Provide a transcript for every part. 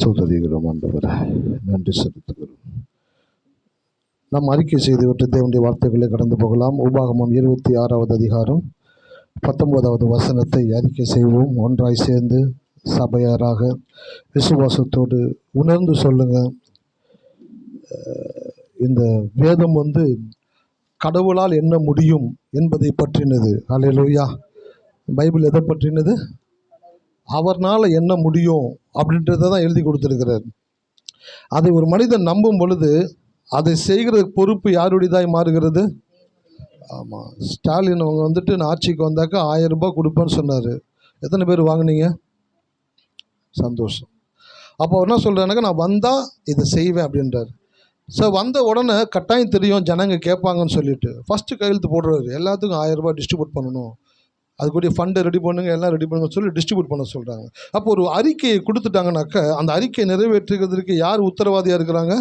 ஸ்தோத்திரிக்கிறோம் ஆண்டவரே, நன்றி செலுத்துகிறோம். நாம் அறிக்கை செய்துவிட்டு தேவனுடைய வார்த்தைகளை கடந்து போகலாம். உபாகமம் 26வது அதிகாரம் 19வது வசனத்தை அறிக்கை செய்வோம். ஒன்றாய் சேர்ந்து சபையாராக விசுவாசத்தோடு உணர்ந்து சொல்லுங்க. இந்த வேதம் கடவுளால் என்ன முடியும் என்பதை பற்றினது. அல்லேலூயா. பைபிள் எதை பற்றினது? அவர்னால் என்ன முடியும் அப்படின்றத தான் எழுதி கொடுத்துருக்கிறார். அதை ஒரு மனிதன் நம்பும் பொழுது அதை செய்கிற பொறுப்பு யாருடையதாய் மாறுகிறது? ஆமாம், ஸ்டாலின் அவங்க நான் ஆட்சிக்கு வந்தாக்கா 1000 ரூபாய் கொடுப்பேன்னு சொன்னார். எத்தனை பேர் வாங்கினீங்க? சந்தோஷம். அப்போ அவர் என்ன சொல்கிறாருனாக்கா, நான் வந்தால் இதை செய்வேன் அப்படின்றார். ஸோ வந்த உடனே கட்டாயம் தெரியும் ஜனங்க கேட்பாங்கன்னு சொல்லிட்டு ஃபஸ்ட்டு கையெழுத்து போடுறாரு. எல்லாத்துக்கும் 1000 ரூபாய் டிஸ்ட்ரிபியூட் பண்ணணும், அதுக்குரிய ஃபண்டை ரெடி பண்ணுங்க, எல்லாம் ரெடி பண்ணுங்க சொல்லி டிஸ்ட்ரிபியூட் பண்ண சொல்கிறாங்க. அப்போ ஒரு அறிக்கையை கொடுத்துட்டாங்கனாக்கா அந்த அறிக்கையை நிறைவேற்றுகிறதுக்கு யார் உத்தரவாதியாக இருக்கிறாங்க?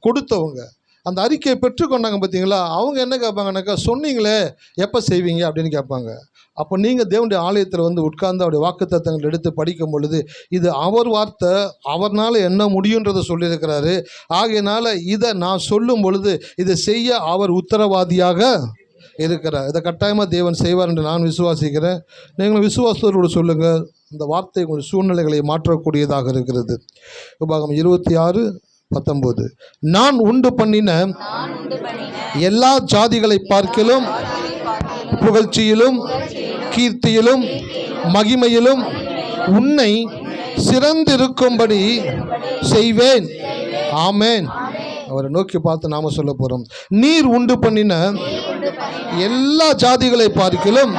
கொடுத்தவங்க. அந்த அறிக்கையை பெற்றுக்கொண்டாங்க பார்த்தீங்களா, அவங்க என்ன கேட்பாங்கனாக்கா, சொன்னீங்களே எப்போ செய்வீங்க அப்படின்னு கேட்பாங்க. அப்போ நீங்கள் தேவனுடைய ஆலயத்தில் உட்கார்ந்து அவருடைய வாக்குத்தத்தங்கள் எடுத்து படிக்கும் பொழுது இது அவர் வார்த்தை, அவர்னால் என்ன முடியுன்றதை சொல்லியிருக்கிறாரு. ஆகையினால இதை நான் சொல்லும் பொழுது இதை செய்ய அவர் உத்தரவாதியாக இருக்கிறார். இதை கட்டாயமாக தேவன் செய்வார் என்று நான் விசுவாசிக்கிறேன். நீங்களும் விசுவாசத்தோடு சொல்லுங்கள். இந்த வார்த்தை உங்கள் சூழ்நிலைகளை மாற்றக்கூடியதாக இருக்கிறது. உபாகமம் 26:19 நான் உண்டு பண்ணின எல்லா ஜாதிகளை பார்க்கிலும் புகழ்ச்சியிலும் கீர்த்தியிலும் மகிமையிலும் உன்னை சிறந்திருக்கும்படி செய்வேன். ஆமேன். அவரை நோக்கி பார்த்து நாம சொல்ல போறோம். நீர் உண்டு பண்ணின எல்லா ஜாதிகளை பார்க்கிலும்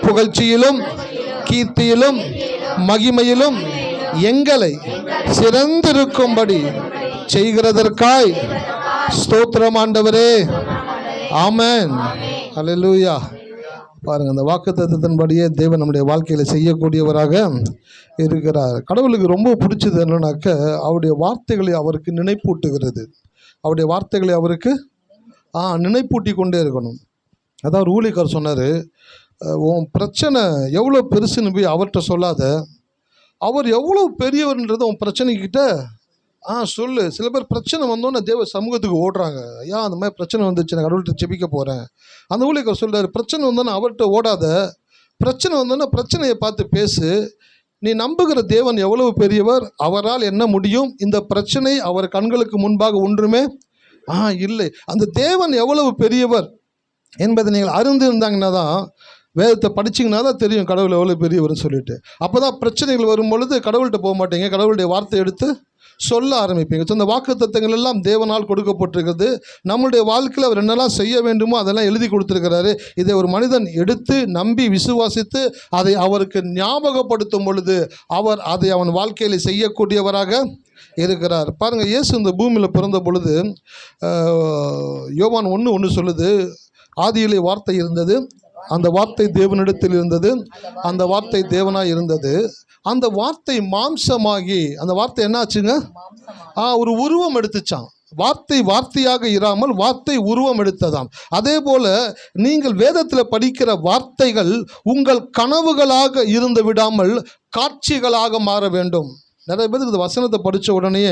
புகழ்ச்சியிலும் கீர்த்தியிலும் மகிமையிலும் எங்களை சிறந்திருக்கும்படி செய்கிறதற்காய் ஸ்தோத்திரம் ஆண்டவரே. ஆமென். அல்லேலூயா. பாருங்கள், அந்த வாக்குத்தத்தத்தின்படியே தேவன் நம்முடைய வாழ்க்கையில் செய்யக்கூடியவராக இருக்கிறார். கடவுளுக்கு ரொம்ப பிடிச்சது என்னன்னாக்க, அவருடைய வார்த்தைகளை அவருக்கு நினைப்பூட்டுகிறது. அவருடைய வார்த்தைகளை அவருக்கு நினைப்பூட்டி கொண்டே இருக்கணும். அதான் ஒரு ஊழியக்காரர் சொன்னார், உன் பிரச்சனை எவ்வளோ பெருசுன்னு போய் அவர்கிட்ட சொல்லாத, அவர் எவ்வளோ பெரியவர்ன்றதை உன் பிரச்சனைக்கிட்ட சொல்லு. சில பேர் பிரச்சனை வந்தோன்னே தேவ சமூகத்துக்கு ஓடுறாங்க. ஐயா அந்த மாதிரி பிரச்சனை வந்துச்சு, நான் கடவுள்கிட்ட ஜெபிக்க போகிறேன். அந்த ஊழியக்காரர் சொல்கிறார், பிரச்சனை வந்தோன்னே அவர்கிட்ட ஓடாத, பிரச்சனை வந்தோன்னே பிரச்சனையை பார்த்து பேசு. நீ நம்புகிற தேவன் எவ்வளவு பெரியவர், அவரால் என்ன முடியும், இந்த பிரச்சனை அவர் கண்களுக்கு முன்பாக ஒன்றுமே இல்லை. அந்த தேவன் எவ்வளவு பெரியவர் என்பதை நீங்கள் அறிந்து இருந்தாங்கன்னா தான், வேதத்தை படிச்சிங்கன்னா தான் தெரியும் கடவுள் எவ்வளோ பெரியவர்னு சொல்லிட்டு. அப்போ தான் பிரச்சனைகள் வரும் பொழுது கடவுள்கிட்ட போக மாட்டீங்க, கடவுளுடைய வார்த்தை எடுத்து சொல்ல ஆரம்பிப்பீங்க. ஸோ இந்த வாக்குத்தத்தங்கள் எல்லாம் தேவனால் கொடுக்கப்பட்டிருக்கிறது. நம்மளுடைய வாழ்க்கையில் அவர் என்னெல்லாம் செய்ய வேண்டுமோ அதெல்லாம் எழுதி கொடுத்துருக்கிறாரு. இதை ஒரு மனிதன் எடுத்து நம்பி விசுவாசித்து அதை அவருக்கு ஞாபகப்படுத்தும் பொழுது அவர் அதை அவன் வாழ்க்கையில் செய்யக்கூடியவராக இருக்கிறார். பாருங்கள், இயேசு இந்த பூமியில் பிறந்த பொழுது யோவான் 1:1 சொல்லுது, ஆதியிலே வார்த்தை இருந்தது, அந்த வார்த்தை தேவனிடத்தில் இருந்தது, அந்த வார்த்தை தேவனாய் இருந்தது, அந்த வார்த்தை மாம்சமாகி, அந்த வார்த்தை என்னாச்சுங்க, ஒரு உருவம் எடுத்துச்சான். வார்த்தை வார்த்தையாக இராமல் வார்த்தை உருவம் எடுத்ததாம். அதே போல நீங்கள் வேதத்தில் படிக்கிற வார்த்தைகள் உங்கள் கனவுகளாக இருந்து விடாமல் காட்சிகளாக மாற வேண்டும். நிறைய பேருக்கு இந்த வசனத்தை படித்த உடனே,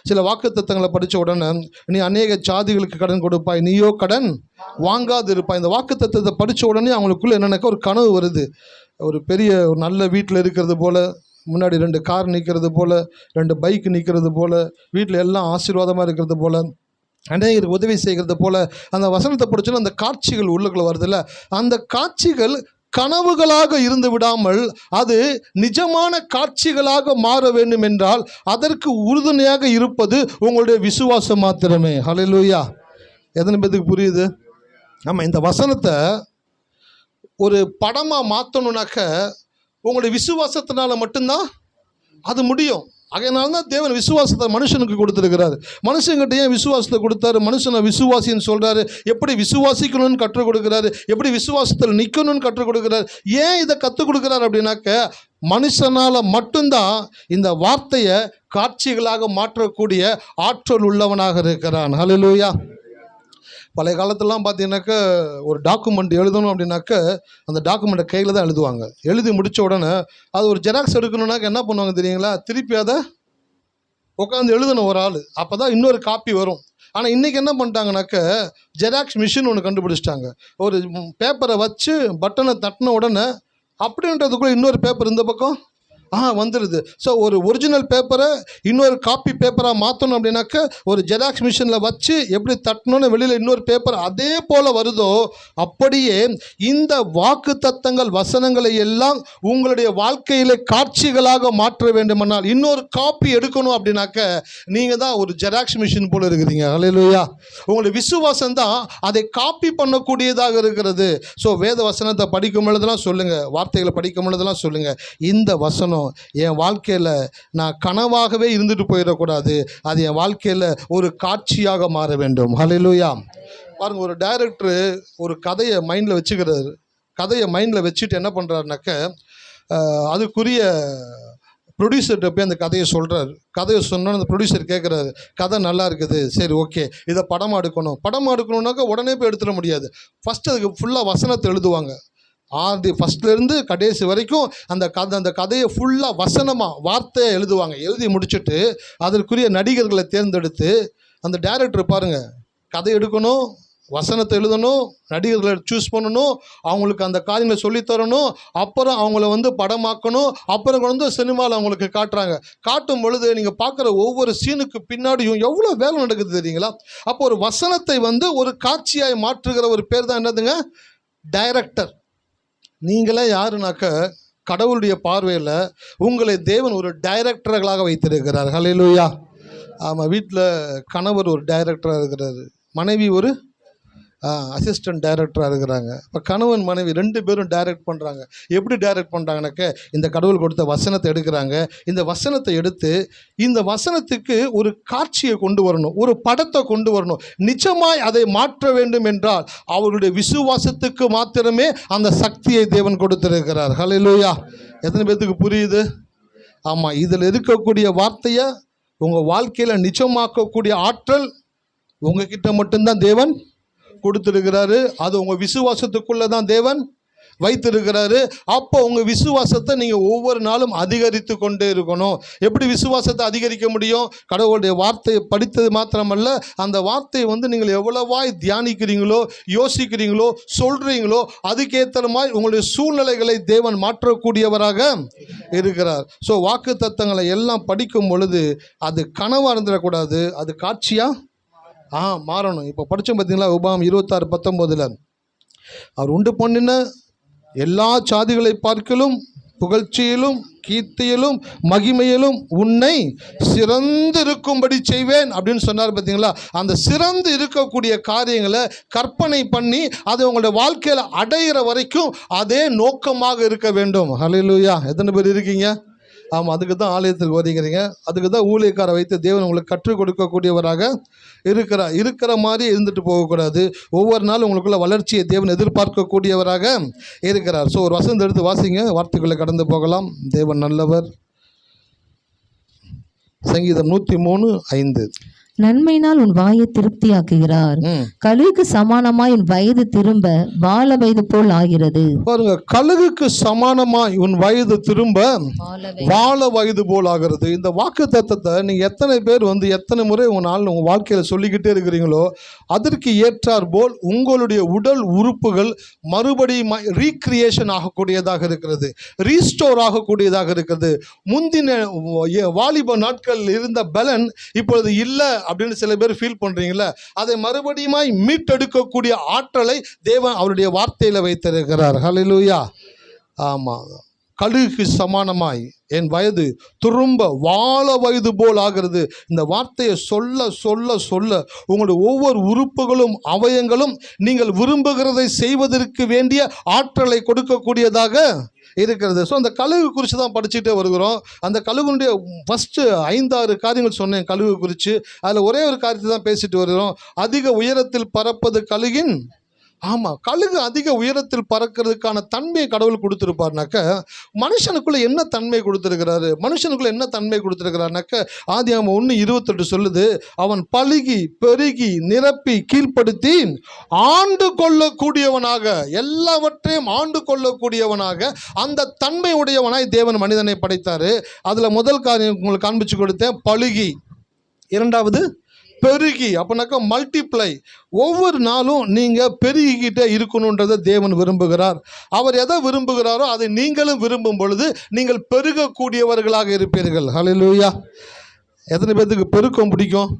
சில வாக்குத்தத்தங்களை படித்த உடனே, நீ அநேக ஜாதிகளுக்கு கடன் கொடுப்பாய், நீயோ கடன் வாங்காது இருப்பாய். இந்த வாக்குத்தத்தத்தை படித்த உடனே அவங்களுக்குள்ள என்னென்னாக்கா ஒரு கனவு வருது. ஒரு பெரிய ஒரு நல்ல வீட்டில் இருக்கிறது போல், முன்னாடி 2 கார் நிற்கிறது போல், 2 பைக் நிற்கிறது போல், வீட்டில் எல்லாம் ஆசீர்வாதமாக இருக்கிறது போல், அநேகருக்கு உதவி செய்கிறது போல், அந்த வசனத்தை படிச்சோன்னா அந்த காட்சிகள் உள்ளுக்குள்ள வருதுல்ல, அந்த காட்சிகள் கனவுகளாக இருந்து விடாமல் அது நிஜமான காட்சிகளாக மாற வேண்டும் என்றால் அதற்கு உறுதுணையாக இருப்பது உங்களுடைய விசுவாசம் மாத்திரமே. ஹல்லேலூயா. எத்தனை பேருக்கு புரியுது? ஆமாம், இந்த வசனத்தை ஒரு படமாக மாற்றணுன்னாக்க உங்களுடைய விசுவாசத்தினால மட்டும்தான் அது முடியும். அதனால தான் தேவன் விசுவாசத்தை மனுஷனுக்கு கொடுத்துருக்கிறாரு. மனுஷங்கிட்ட ஏன் விசுவாசத்தை கொடுத்தாரு? மனுஷனை விசுவாசின்னு சொல்கிறாரு. எப்படி விசுவாசிக்கணும்னு கற்றுக் கொடுக்குறாரு, எப்படி விசுவாசத்தில் நிற்கணும்னு கற்றுக் கொடுக்குறாரு. ஏன் இதை கற்றுக் கொடுக்குறாரு அப்படின்னாக்க, மனுஷனால் மட்டும்தான் இந்த வார்த்தையை காட்சிகளாக மாற்றக்கூடிய ஆற்றல் உள்ளவனாக இருக்கிறான். ஹல்லேலூயா. பழைய காலத்திலலாம் பார்த்தீங்கன்னாக்க ஒரு டாக்குமெண்ட் எழுதணும் அப்படின்னாக்க அந்த டாக்குமெண்ட்டை கையில் தான் எழுதுவாங்க. எழுதி முடித்த உடனே அது ஒரு ஜெராக்ஸ் எடுக்கணுன்னாக்க என்ன பண்ணுவாங்க தெரியுங்களா? திருப்பி அதை உட்காந்து எழுதணும் ஒரு ஆள், அப்போ தான் இன்னொரு காப்பி வரும். ஆனால் இன்றைக்கி என்ன பண்ணிட்டாங்கனாக்க ஜெராக்ஸ் மிஷின் ஒன்று கண்டுபிடிச்சிட்டாங்க. ஒரு பேப்பரை வச்சு பட்டனை தட்டின உடனே அப்படின்றதுக்குள்ளே இன்னொரு பேப்பர் இந்த பக்கம் வந்துடுது. ஸோ ஒரு ஒரிஜினல் பேப்பரை இன்னொரு காப்பி பேப்பராக மாற்றணும் அப்படின்னாக்க ஒரு ஜெராக்ஸ் மிஷினில் வச்சு எப்படி தட்டணும்னு வெளியில் இன்னொரு பேப்பர் அதே போல் வருதோ, அப்படியே இந்த வாக்கு தத்தங்கள் வசனங்களை எல்லாம் உங்களுடைய வாழ்க்கையில் காட்சிகளாக மாற்ற வேண்டுமானால் இன்னொரு காப்பி எடுக்கணும் அப்படின்னாக்க நீங்கள் தான் ஒரு ஜெராக்ஸ் மிஷின் போல் இருக்கிறீங்க. ஹல்லேலூயா. உங்களுடைய விசுவாசம் தான் அதை காப்பி பண்ணக்கூடியதாக இருக்கிறது. ஸோ வேத வசனத்தை படிக்கும் பொழுதெல்லாம் சொல்லுங்கள், வார்த்தைகளை படிக்கும் பொழுதெல்லாம் சொல்லுங்கள், இந்த வசனம் என் வாழ்க்கையில் நான் கனவாகவே இருந்துட்டு போயிடக்கூடாது, அது என் வாழ்க்கையில் ஒரு காட்சியாக மாற வேண்டும். ஹல்லேலூயா. பாருங்கள், ஒரு டைரக்டரு ஒரு கதையை மைண்டில் வச்சுக்கிறாரு. கதையை மைண்டில் வச்சுட்டு என்ன பண்ணுறாருனாக்க அதுக்குரிய ப்ரொடியூசர்கிட்ட போய் அந்த கதையை சொல்கிறார். கதையை சொன்னோன்னு அந்த ப்ரொடியூசர் கேட்குறாரு, கதை நல்லா இருக்குது, சரி ஓகே, இதை படமாக எடுக்கணும்னாக்கா உடனே போய் எடுத்துட முடியாது. ஃபஸ்ட்டு அதுக்கு ஃபுல்லாக வசனத்தை எழுதுவாங்க. ஃபஸ்ட்லேருந்து கடைசி வரைக்கும் அந்த கதையை ஃபுல்லாக வசனமாக வார்த்தையை எழுதுவாங்க. எழுதி முடிச்சுட்டு அதற்குரிய நடிகர்களை தேர்ந்தெடுத்து அந்த டைரக்டர் பாருங்கள், கதை எடுக்கணும், வசனத்தை எழுதணும், நடிகர்களை சூஸ் பண்ணணும், அவங்களுக்கு அந்த காரியங்களை சொல்லித்தரணும், அப்புறம் அவங்கள படமாக்கணும், அப்புறம் சினிமாவில் அவங்களுக்கு காட்டுறாங்க. காட்டும் பொழுது நீங்கள் பார்க்குற ஒவ்வொரு சீனுக்கு பின்னாடியும் எவ்வளோ வேலை நடக்குது தெரியுங்களா? அப்போ ஒரு வசனத்தை ஒரு காட்சியாய் மாற்றுகிற ஒரு பேர் தான் என்னதுங்க? டைரக்டர். நீங்களே யாருனாக்க கடவுளுடைய பார்வையில் உங்களை தேவன் ஒரு டைரக்டர்களாக வைத்திருக்கிறார். ஹல்லேலூயா. ஆமாம், வீட்டில் கணவர் ஒரு டைரக்டராக இருக்கிறாரு, மனைவி ஒரு அசிஸ்டன்ட் டைரக்டராக இருக்கிறாங்க. இப்போ கணவன் மனைவி 2 பேரும் டைரக்ட் பண்ணுறாங்க. எப்படி டைரக்ட் பண்ணுறாங்கனாக்க இந்த கடவுள் கொடுத்த வசனத்தை எடுக்கிறாங்க. இந்த வசனத்தை எடுத்து இந்த வசனத்துக்கு ஒரு காட்சியை கொண்டு வரணும், ஒரு படத்தை கொண்டு வரணும். நிச்சயமாய் அதை மாற்ற வேண்டும் என்றால் அவருடைய விசுவாசத்துக்கு மாத்திரமே அந்த சக்தியை தேவன் கொடுத்திருக்கிறார். ஹல்லேலூயா. எத்தனை பேர்த்துக்கு புரியுது? ஆமாம், இதில் இருக்கக்கூடிய வார்த்தையை உங்கள் வாழ்க்கையில் நிச்சயமாக்கக்கூடிய ஆற்றல் உங்ககிட்ட மட்டும்தான் தேவன் கொடுத்துருக்கிறாரு. அது உங்கள் விசுவாசத்துக்குள்ளே தான் தேவன் வைத்திருக்கிறாரு. அப்போ உங்கள் விசுவாசத்தை நீங்கள் ஒவ்வொரு நாளும் அதிகரித்து கொண்டே இருக்கணும். எப்படி விசுவாசத்தை அதிகரிக்க முடியும்? கடவுளுடைய வார்த்தையை படித்தது மாத்திரமல்ல, அந்த வார்த்தையை நீங்கள் எவ்வளவாய் தியானிக்கிறீங்களோ, யோசிக்கிறீங்களோ, சொல்கிறீங்களோ, அதுக்கேற்ற மாதிரி உங்களுடைய சூழ்நிலைகளை தேவன் மாற்றக்கூடியவராக இருக்கிறார். ஸோ வாக்கு தத்தங்களை எல்லாம் படிக்கும் பொழுது அது கனவாக இருந்துடக்கூடாது, அது காட்சியாக மாறணும். இப்போ படித்தோம் பார்த்தீங்களா, உபாகம் 26:19 அவர் உண்டு பண்ணின எல்லா சாதிகளை பார்க்கலும் புகழ்ச்சியிலும் கீர்த்தியிலும் மகிமையிலும் உன்னை சிறந்து இருக்கும்படி செய்வேன் அப்படின்னு சொன்னார் பார்த்தீங்களா. அந்த சிறந்து இருக்கக்கூடிய காரியங்களை கற்பனை பண்ணி அதை உங்களுடைய வாழ்க்கையில் அடைகிற வரைக்கும் அதே நோக்கமாக இருக்க வேண்டும். ஹல்லேலூயா. எத்தனை பேர் இருக்கீங்க? ஆமாம், அதுக்கு தான் ஆலயத்துக்கு வருகிறீங்க, அதுக்கு தான் ஊழியக்காரை வைத்து தேவன் உங்களுக்கு கற்றுக் கொடுக்கக்கூடியவராக இருக்கிற மாதிரி இருந்துட்டு போகக்கூடாது. ஒவ்வொரு நாளும் உங்களுக்குள்ள வளர்ச்சியை தேவன் எதிர்பார்க்கக்கூடியவராக இருக்கிறார். ஸோ ஒரு வசனம் எடுத்து வாசிங்க, வார்த்தைக்குள்ளே கடந்து போகலாம். தேவன் நல்லவர். சங்கீதம் 103:5. நன்மையினால் உன் வாயை திருப்தியாக்குகிறார், கழுகுக்கு சமானமாய் உன் வயது திரும்ப வால வயது போல் ஆகிறது. பாருங்க, கழுகுக்கு சமானமாய் உன் வயது திரும்ப வால வயது போல் ஆகிறது. இந்த வாக்கு தத்தத்தை நீங்க எத்தனை பேர் எத்தனை முறை உங்க வாழ்க்கையில சொல்லிக்கிட்டே இருக்கிறீங்களோ அதற்கு ஏற்றார் போல் உங்களுடைய உடல் உறுப்புகள் மறுபடியும் ரீக்ரியேஷன் ஆகக்கூடியதாக இருக்கிறது, ரீஸ்டோர் ஆகக்கூடியதாக இருக்கிறது. முந்தின வாலிப நாட்கள் இருந்த பலன் இப்பொழுது இல்லை அப்படின்னு சில பேர் ஃபீல் பண்றீங்களா? அதை மறுபடியும் மீட்டெடுக்கக்கூடிய ஆற்றலை தேவன் அவருடைய வார்த்தையில வைத்திருக்கிறார். ஹல்லேலூயா. ஆமாம், கழுகுக்கு சமானமாய் என் வயது திரும்ப வாழ வயது போல் ஆகிறது. இந்த வார்த்தையை சொல்ல சொல்ல சொல்ல உங்களுடைய ஒவ்வொரு உறுப்புகளும் அவயங்களும் நீங்கள் விரும்புகிறதை செய்வதற்கு வேண்டிய ஆற்றலை கொடுக்கக்கூடியதாக இருக்கிறது. ஸோ அந்த கழுகு குறித்து தான் படிச்சுட்டே வருகிறோம். அந்த கழுகுடைய ஃபஸ்ட்டு 5-6 காரியங்கள் சொன்னேன் கழுகு குறித்து. அதில் ஒரே ஒரு காரியத்தை தான் பேசிட்டு வருகிறோம். அதிக உயரத்தில் பறப்பது கழுகின். ஆமாம், கழுகு அதிக உயரத்தில் பறக்கிறதுக்கான தன்மையை கடவுள் கொடுத்துருப்பார்னாக்க மனுஷனுக்குள்ளே என்ன தன்மை கொடுத்துருக்கிறாரு? மனுஷனுக்குள்ளே என்ன தன்மை கொடுத்துருக்கிறாருனாக்க ஆதியாகமம் 1:28 சொல்லுது, அவன் பலுகி பெருகி நிரப்பி கீழ்ப்படுத்தி ஆண்டு கொள்ளக்கூடியவனாக, எல்லாவற்றையும் ஆண்டு கொள்ளக்கூடியவனாக அந்த தன்மை உடையவனாய் தேவன் மனிதனை படைத்தார். அதில் முதல் காரியம் உங்களுக்கு காண்பிச்சு கொடுத்தேன், பலுகி. இரண்டாவது பெருகி, அப்படின்னாக்கா மல்டிப்ளை. ஒவ்வொரு நாளும் நீங்கள் பெருகிக்கிட்டே இருக்கணுன்றதை தேவன் விரும்புகிறார். அவர் எதை விரும்புகிறாரோ அதை நீங்களும் விரும்பும் பொழுது நீங்கள் பெருகக்கூடியவர்களாக இருப்பீர்கள். ஹல்லேலூயா. எத்தனை பேர்த்துக்கு பெருக்கம் பிடிக்கும்?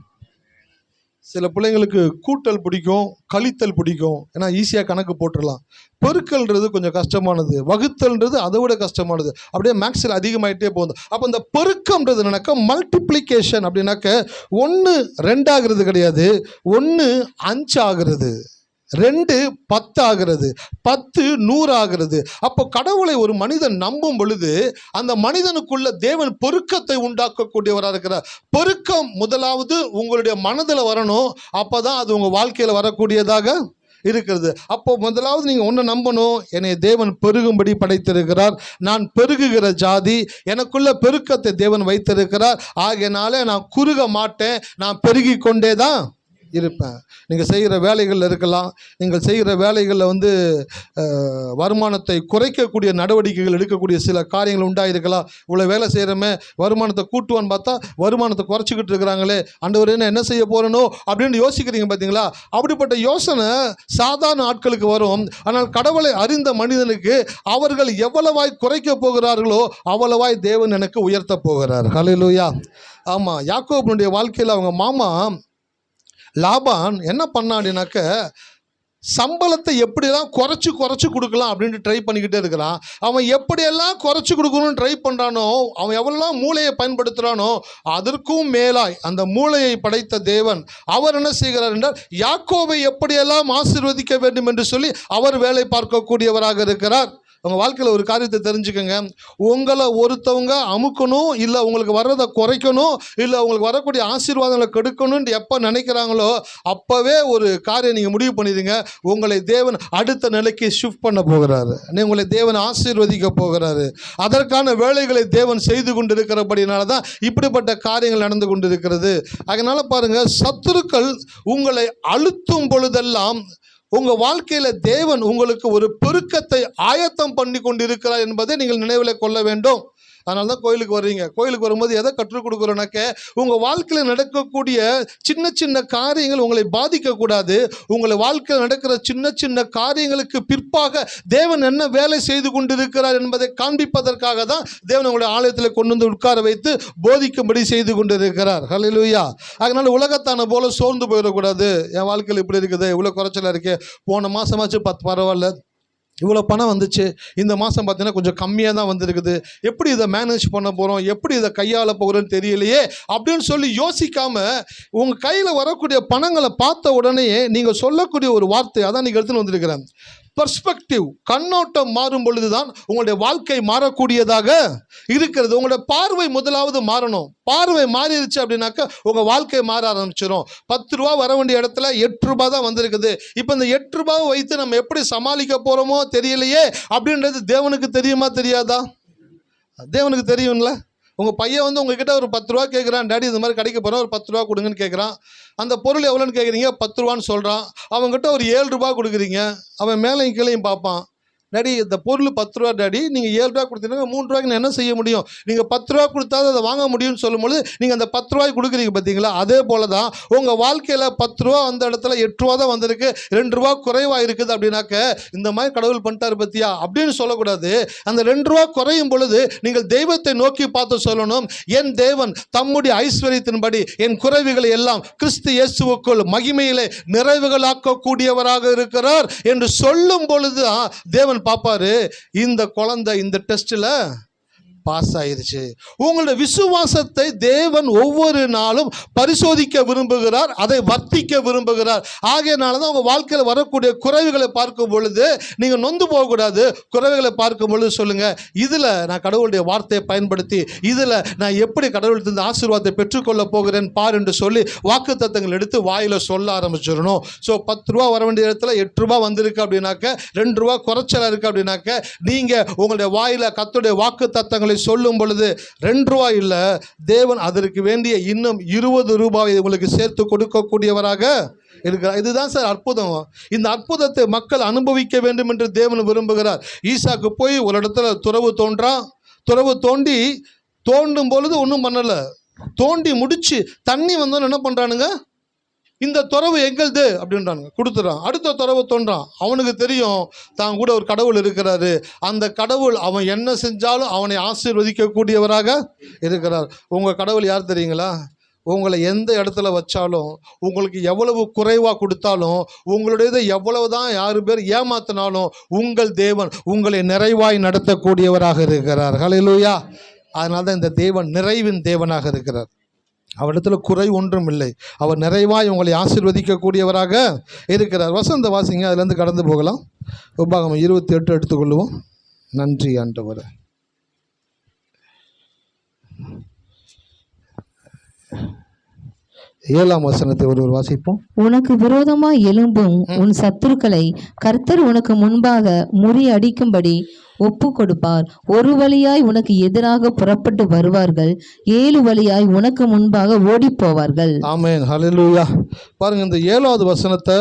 சில பிள்ளைங்களுக்கு கூட்டல் பிடிக்கும், கழித்தல் பிடிக்கும். ஏன்னா ஈஸியாக கணக்கு போட்டுடலாம். பெருக்கல்ன்றது கொஞ்சம் கஷ்டமானது, வகுத்தல்ன்றது அதை விட கஷ்டமானது. அப்படியே மேக்ஸில் அதிகமாகிட்டே போகுது. அப்போ இந்த பெருக்கம்ன்றது என்னன்னாக்கா மல்டிப்ளிகேஷன். அப்படின்னாக்க 1 2 ஆகிறது கிடையாது, 1 5 ஆகிறது, 2 10 ஆகிறது, 10 100 ஆகிறது. அப்போ கடவுளை ஒரு மனிதன் நம்பும் பொழுது அந்த மனிதனுக்குள்ள தேவன் பெருக்கத்தை உண்டாக்கக்கூடியவராக இருக்கிறார். பெருக்கம் முதலாவது உங்களுடைய மனதில் வரணும். அப்போ தான் அது உங்கள் வாழ்க்கையில் வரக்கூடியதாக இருக்கிறது. அப்போ முதலாவது நீங்கள் ஒன்று நம்பணும், என்னை தேவன் பெருகும்படி படைத்திருக்கிறார், நான் பெருகுகிற ஜாதி, எனக்குள்ள பெருக்கத்தை தேவன் வைத்திருக்கிறார். ஆகையினால நான் குறுக மாட்டேன், நான் பெருகி கொண்டே தான் இருப்பேன். நீங்கள் செய்கிற வேலைகளில் இருக்கலாம், நீங்கள் செய்கிற வேலைகளில் வருமானத்தை குறைக்கக்கூடிய நடவடிக்கைகள் எடுக்கக்கூடிய சில காரியங்கள் உண்டாயிருக்கலாம். இவ்வளோ வேலை செய்கிறோமே, வருமானத்தை கூட்டுவான்னு பார்த்தா வருமானத்தை குறைச்சிக்கிட்டு இருக்கிறாங்களே, ஆண்டவரே என்ன செய்ய போகிறனோ அப்படின்னு யோசிக்கிறீங்க பார்த்தீங்களா? அப்படிப்பட்ட யோசனை சாதாரண ஆட்களுக்கு வரும். ஆனால் கடவுளை அறிந்த மனிதனுக்கு அவர்கள் எவ்வளவாய் குறைக்க போகிறார்களோ அவ்வளவாய் தேவன் எனக்கு உயர்த்த போகிறார். ஹல்லேலூயா. ஆமாம், யாக்கோபனுடைய வாழ்க்கையில் அவங்க மாமா லாபான் என்ன பண்ணாடினாக்க, சம்பளத்தை எப்படியெல்லாம் குறைச்சி கொடுக்கலாம் அப்படின்ட்டு ட்ரை பண்ணிக்கிட்டே இருக்கிறான். அவன் எப்படியெல்லாம் குறைச்சி கொடுக்கணும்னு ட்ரை பண்ணுறானோ, அவன் எவ்வளோலாம் மூளையை பயன்படுத்துகிறானோ, அதற்கும் மேலாய் அந்த மூளையை படைத்த தேவன் அவர் என்ன செய்கிறார் என்றால், யாக்கோபை எப்படியெல்லாம் ஆசீர்வதிக்க வேண்டும் என்று சொல்லி அவர் வேலை பார்க்கக்கூடியவராக இருக்கிறார். உங்கள் வாழ்க்கையில் ஒரு காரியத்தை தெரிஞ்சுக்கோங்க, உங்களை ஒருத்தவங்க அமுக்கணும், இல்லை உங்களுக்கு வர்றதை குறைக்கணும், இல்லை உங்களுக்கு வரக்கூடிய ஆசீர்வாதங்களை கெடுக்கணும்னு எப்போ நினைக்கிறாங்களோ அப்போவே ஒரு காரியம் நீங்கள் முடிவு பண்ணிடுங்க, உங்களை தேவன் அடுத்த நிலைக்கு ஷிஃப்ட் பண்ண போகிறாரு, உங்களை தேவன் ஆசீர்வதிக்க போகிறாரு. அதற்கான வேலைகளை தேவன் செய்து கொண்டு இருக்கிறபடினால தான் இப்படிப்பட்ட காரியங்கள் நடந்து கொண்டு இருக்கிறது. அதனால் பாருங்கள், சத்துருக்கள் உங்களை அழுத்தும் பொழுதெல்லாம் உங்கள் வாழ்க்கையில் தேவன் உங்களுக்கு ஒரு பெருக்கத்தை ஆயத்தம் பண்ணி கொண்டு இருக்கிறார் என்பதை நீங்கள் நினைவில் கொள்ள வேண்டும். அதனால தான் கோயிலுக்கு வர்றீங்க. கோயிலுக்கு வரும்போது எதை கற்றுக் கொடுக்குறோன்னாக்க, உங்கள் வாழ்க்கையில் நடக்கக்கூடிய சின்ன சின்ன காரியங்கள் உங்களை பாதிக்கக்கூடாது. உங்களை வாழ்க்கையில் நடக்கிற சின்ன சின்ன காரியங்களுக்கு பிற்பாக தேவன் என்ன வேலை செய்து கொண்டு இருக்கிறார் என்பதை காண்பிப்பதற்காக தான் தேவன் உங்களுடைய ஆலயத்தில் கொண்டு வந்து உட்கார வைத்து போதிக்கும்படி செய்து கொண்டு இருக்கிறார். ஹல்லேலூயா. அதனால் உலகத்தான போல சோர்ந்து போயிடக்கூடாது. என் வாழ்க்கையில் இப்படி இருக்குது, இவ்வளோ குறைச்சலாக இருக்கே, போன மாதமாச்சு 10 பரவாயில்ல, இவ்வளோ பணம் வந்துச்சு, இந்த மாதம் பார்த்தீங்கன்னா கொஞ்சம் கம்மியாக தான் வந்திருக்குது, எப்படி இதை மேனேஜ் பண்ண போகிறோம், எப்படி இதை கையாள போகிறோன்னு தெரியலையே அப்படின்னு சொல்லி யோசிக்காமல் உங்கள் கையில் வரக்கூடிய பணங்களை பார்த்த உடனே நீங்கள் சொல்லக்கூடிய ஒரு வார்த்தை அதான் நீங்கள் எடுத்துன்னு வந்திருக்கிறேன். பெர்ஸ்பெக்டிவ், கண்ணோட்டம் மாறும் பொழுது தான் உங்களுடைய வாழ்க்கை மாறக்கூடியதாக இருக்கிறது. உங்களுடைய பார்வை முதலாவது மாறணும். பார்வை மாறிடுச்சு அப்படின்னாக்கா உங்கள் வாழ்க்கை மாற ஆரம்பிச்சிடும். 10 ரூபா வர வேண்டிய இடத்துல 8 ரூபா தான் வந்திருக்குது. இப்போ இந்த 8 ரூபாவை வைத்து நம்ம எப்படி சமாளிக்க போகிறோமோ தெரியலையே அப்படின்றது தேவனுக்கு தெரியுமா தெரியாதா? தேவனுக்கு தெரியும்ல. உங்கள் பையன் உங்ககிட்ட ஒரு 10 ரூபா கேட்குறான், டேடி இந்த மாதிரி கடைக்கு போகிறோம், ஒரு 10 ரூபா கொடுங்கன்னு கேட்குறான். அந்த பொருள் எவ்வளோன்னு கேட்குறீங்க, 10 ரூபான்னு சொல்கிறான். அவங்ககிட்ட ஒரு 7 ரூபா கொடுக்குறீங்க. அவன் மேலையும் கீழையும் பார்ப்பான், டேடி இந்த பொருள் 10 ரூபா டேடி, நீங்கள் 7 ரூபா கொடுத்தீங்கன்னா 3 ரூபாய்க்கு நான் என்ன செய்ய முடியும், நீங்கள் 10 ரூபா கொடுத்தா அதை வாங்க முடியும்னு சொல்லும்போது நீங்கள் அந்த 10 ரூபாய்க்கு கொடுக்குறீங்க பார்த்தீங்களா? அதே போல தான் உங்கள் வாழ்க்கையில் 10 ரூபா வந்த இடத்துல 8 ரூபா தான் வந்திருக்கு, 2 ரூபா குறைவாக இருக்குது அப்படின்னாக்க இந்த மாதிரி கடவுள் பண்ணிட்டார் பற்றியா அப்படின்னு சொல்லக்கூடாது. அந்த 2 ரூபா குறையும் பொழுது நீங்கள் தெய்வத்தை நோக்கி பார்த்து சொல்லணும், என் தேவன் தம்முடைய ஐஸ்வர்யத்தின்படி என் குறைவுகளை எல்லாம் கிறிஸ்து இயேசுவுக்குள் மகிமையிலே நிறைவுகளாக்கக்கூடியவராக இருக்கிறார் என்று சொல்லும் பொழுது தான் தேவன் பாப்பாரு, இந்த குழந்தை இந்த டெஸ்ட்ல பாஸ் ஆயிருச்சு. உங்களுடைய விசுவாசத்தை தேவன் ஒவ்வொரு நாளும் பரிசோதிக்க விரும்புகிறார், அதை வர்த்திக்க விரும்புகிறார். ஆகையினால தான் உங்கள் வாழ்க்கையில் வரக்கூடிய குறைவுகளை பார்க்கும் பொழுது நீங்கள் நொந்து போகக்கூடாது. குறைவுகளை பார்க்கும் பொழுது சொல்லுங்கள், இதில் நான் கடவுளுடைய வார்த்தையை பயன்படுத்தி இதில் நான் எப்படி கடவுள்கிட்ட ஆசீர்வாதத்தை பெற்றுக்கொள்ள போகிறேன் பார் என்று சொல்லி வாக்குத்தத்தங்கள் எடுத்து வாயில் சொல்ல ஆரம்பிச்சிடணும். ஸோ 10 ரூபா வர வேண்டிய இடத்துல 8 ரூபா வந்திருக்கு அப்படின்னாக்க, 2 ரூபா குறைச்சலாக இருக்குது அப்படின்னாக்க, நீங்கள் உங்களுடைய வாயில் கர்த்தருடைய வாக்குத்தத்தங்களை சொல்லும் பொழுது 2 ரூபாய் இல்லை, தேவன் அதற்கு வேண்டிய இன்னும் 20 ரூபாயை உங்களுக்கு சேர்த்து கொடுக்கக்கூடியவராக இருக்கிறார். இதுதான் சார் அற்புதம். இந்த அற்புதத்தை மக்கள் அனுபவிக்க வேண்டும் என்று தேவன் விரும்புகிறார். ஈசாக்கு போய் ஒரு இடத்துல துறவு தோன்றான். துறவு தோண்டும் பொழுது ஒன்றும் பண்ணலை. தோண்டி முடிச்சு தண்ணி வந்தோன்னு என்ன பண்ணுறானுங்க, இந்த துறவு எங்களுது அப்படின்றானுங்க, கொடுத்துட்றான். அடுத்த துறவை தோன்றான். அவனுக்கு தெரியும் தான் கூட ஒரு கடவுள் இருக்கிறாரு. அந்த கடவுள் அவன் என்ன செஞ்சாலும் அவனை ஆசீர்வதிக்கக்கூடியவராக இருக்கிறார். உங்கள் கடவுள் யார் தெரியுங்களா? உங்களை எந்த இடத்துல வச்சாலும், உங்களுக்கு எவ்வளவு குறைவாக கொடுத்தாலும், உங்களுடையதை எவ்வளவு தான் 6 பேர் ஏமாத்தினாலும், உங்கள் தேவன் உங்களை நிறைவாய் நடத்தக்கூடியவராக இருக்கிறார். ஹல்லேலூயா. அதனால தான் இந்த தேவன் நிறைவின் தேவனாக இருக்கிறார். அவரிடத்தில் குறை ஒன்றும் இல்லை. அவர் நிறைவாய் உங்களை ஆசீர்வதிக்கக்கூடியவராக இருக்கிறார். வசந்த வாசிங்க, அதுலேருந்து கடந்து போகலாம். உபாகமம் 28 எடுத்துக்கொள்வோம். நன்றி ஆண்டவரே. ஏழாம் வசனத்தை ஒருவர் வாசிப்போம். உனக்கு விரோதமாய் எழும்பும் உன் சத்துருக்களை கர்த்தர் உனக்கு முன்பாக முறியடிக்கும்படி ஒப்பு கொடுப்பார். ஒரு வழியாய் உனக்கு எதிராக புறப்பட்டு வருவார்கள், 7 வழியாய் உனக்கு முன்பாக ஓடி போவார்கள். ஆமென். ஹல்லேலூயா. பாருங்க, இந்த 7வது வசனத்தை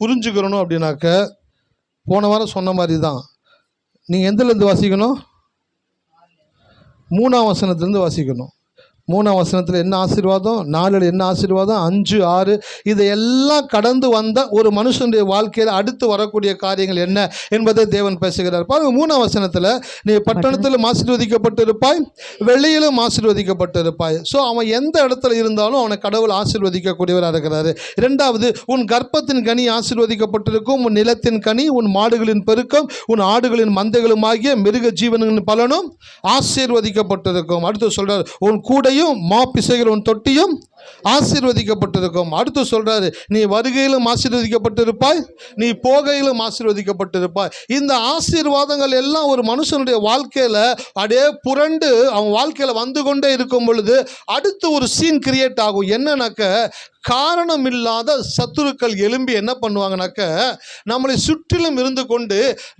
புரிஞ்சுக்கிறணும் அப்படின்னாக்க, போன வாரம் சொன்ன மாதிரி தான். நீங்கள் எதுலேருந்து வாசிக்கணும்? 3ஆம் வசனத்துலேருந்து வாசிக்கணும். 3ஆம் வசனத்தில் என்ன ஆசீர்வாதம், 4 என்ன ஆசீர்வாதம், 5, 6 இதையெல்லாம் கடந்து வந்த ஒரு மனுஷனுடைய வாழ்க்கையில் அடுத்து வரக்கூடிய காரியங்கள் என்ன என்பதை தேவன் பேசுகிறார். பாருங்கள், 3ஆம் வசனத்தில் நீ பட்டணத்திலும் ஆசீர்வதிக்கப்பட்டு இருப்பாய், வெளியிலும் ஆசீர்வதிக்கப்பட்டு இருப்பாய். ஸோ அவன் எந்த இடத்துல இருந்தாலும் அவனை கடவுள் ஆசீர்வதிக்கக்கூடியவராக இருக்கிறாரு. 2வது, உன் கர்ப்பத்தின் கனி ஆசீர்வதிக்கப்பட்டிருக்கும், உன் நிலத்தின் கனி, உன் மாடுகளின் பெருக்கம், உன் ஆடுகளின் மந்தைகளும் ஆகிய மிருக ஜீவன்களின் பலனும் ஆசீர்வதிக்கப்பட்டிருக்கும். அடுத்து சொல்றார், உன் கூடையும் மாப்பிசைகள் உன் தொட்டியும் ஆசீர்வதிக்கப்பட்டிருக்கும். அடுத்து சொல்றாரு, நீ வருகையிலும் ஆசீர்வதிக்கப்பட்டிருப்பாய், நீ போகையிலும் ஆசீர்வதிக்கப்பட்டிருப்பாய். இந்த ஆசீர்வாதங்கள் எல்லாம் ஒரு மனுஷனுடைய வாழ்க்கையில அப்படியே புரண்டு அவன் வாழ்க்கையில வந்து கொண்டே இருக்கும் பொழுது அடுத்து ஒரு சீன் கிரியேட் ஆகும். என்னன்னாக்க, காரணம் இல்லாத சத்துருக்கள் எழும்பி என்ன பண்ணுவாங்கனாக்க, நம்மளை சுற்றிலும் இருந்து கொண்டு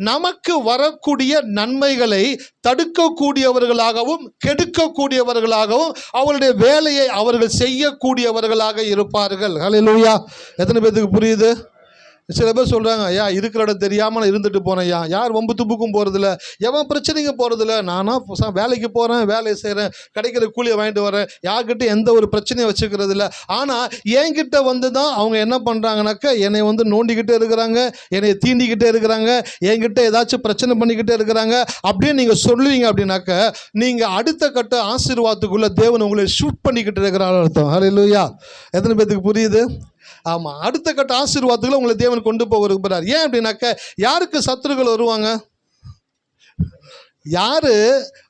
நமக்கு வரக்கூடிய நன்மைகளை தடுக்கக்கூடியவர்களாகவும் கெடுக்கக்கூடியவர்களாகவும் அவருடைய வேலையை அவர்கள் செய்யக்கூடியவர்களாக இருப்பார்கள். ஹல்லேலூயா. எத்தனை பேருக்கு புரியுது? சில பேர் சொல்கிறாங்க, ஐயா இருக்கிற இடம் தெரியாமல் நான் இருந்துட்டு போனேன், யார் வம்பு துப்புக்கும் போகிறதில்ல, எவன் பிரச்சனைக்கு போகிறதில்ல, நானாக வேலைக்கு போகிறேன், வேலையை செய்கிறேன், கிடைக்கிற கூலியை வாங்கிட்டு வரேன், யார்கிட்ட எந்த ஒரு பிரச்சனையும் வச்சுக்கிறது இல்லை. ஆனால் என்கிட்ட வந்து தான் அவங்க என்ன பண்ணுறாங்கனாக்கா, என்னை வந்து நோண்டிக்கிட்டே இருக்கிறாங்க, என்னை தீண்டிக்கிட்டே இருக்கிறாங்க, என்கிட்ட ஏதாச்சும் பிரச்சனை பண்ணிக்கிட்டே இருக்கிறாங்க அப்படின்னு நீங்கள் சொல்லுவீங்க. அப்படின்னாக்க நீங்கள் அடுத்த கட்ட ஆசீர்வாதத்துக்குள்ளே தேவன் உங்களை ஷூட் பண்ணிக்கிட்டு இருக்கிறான்னு அர்த்தம். ஹல்லேலூயா. எத்தனை பேருக்கு புரியுது? ஆமாம், அடுத்த கட்ட ஆசீர்வாதத்துக்குள்ள உங்களை தேவன் கொண்டு போக விரும்புகிறார். ஏன் அப்படின்னாக்க, யாருக்கு சத்துருக்கள் வருவாங்க? யார்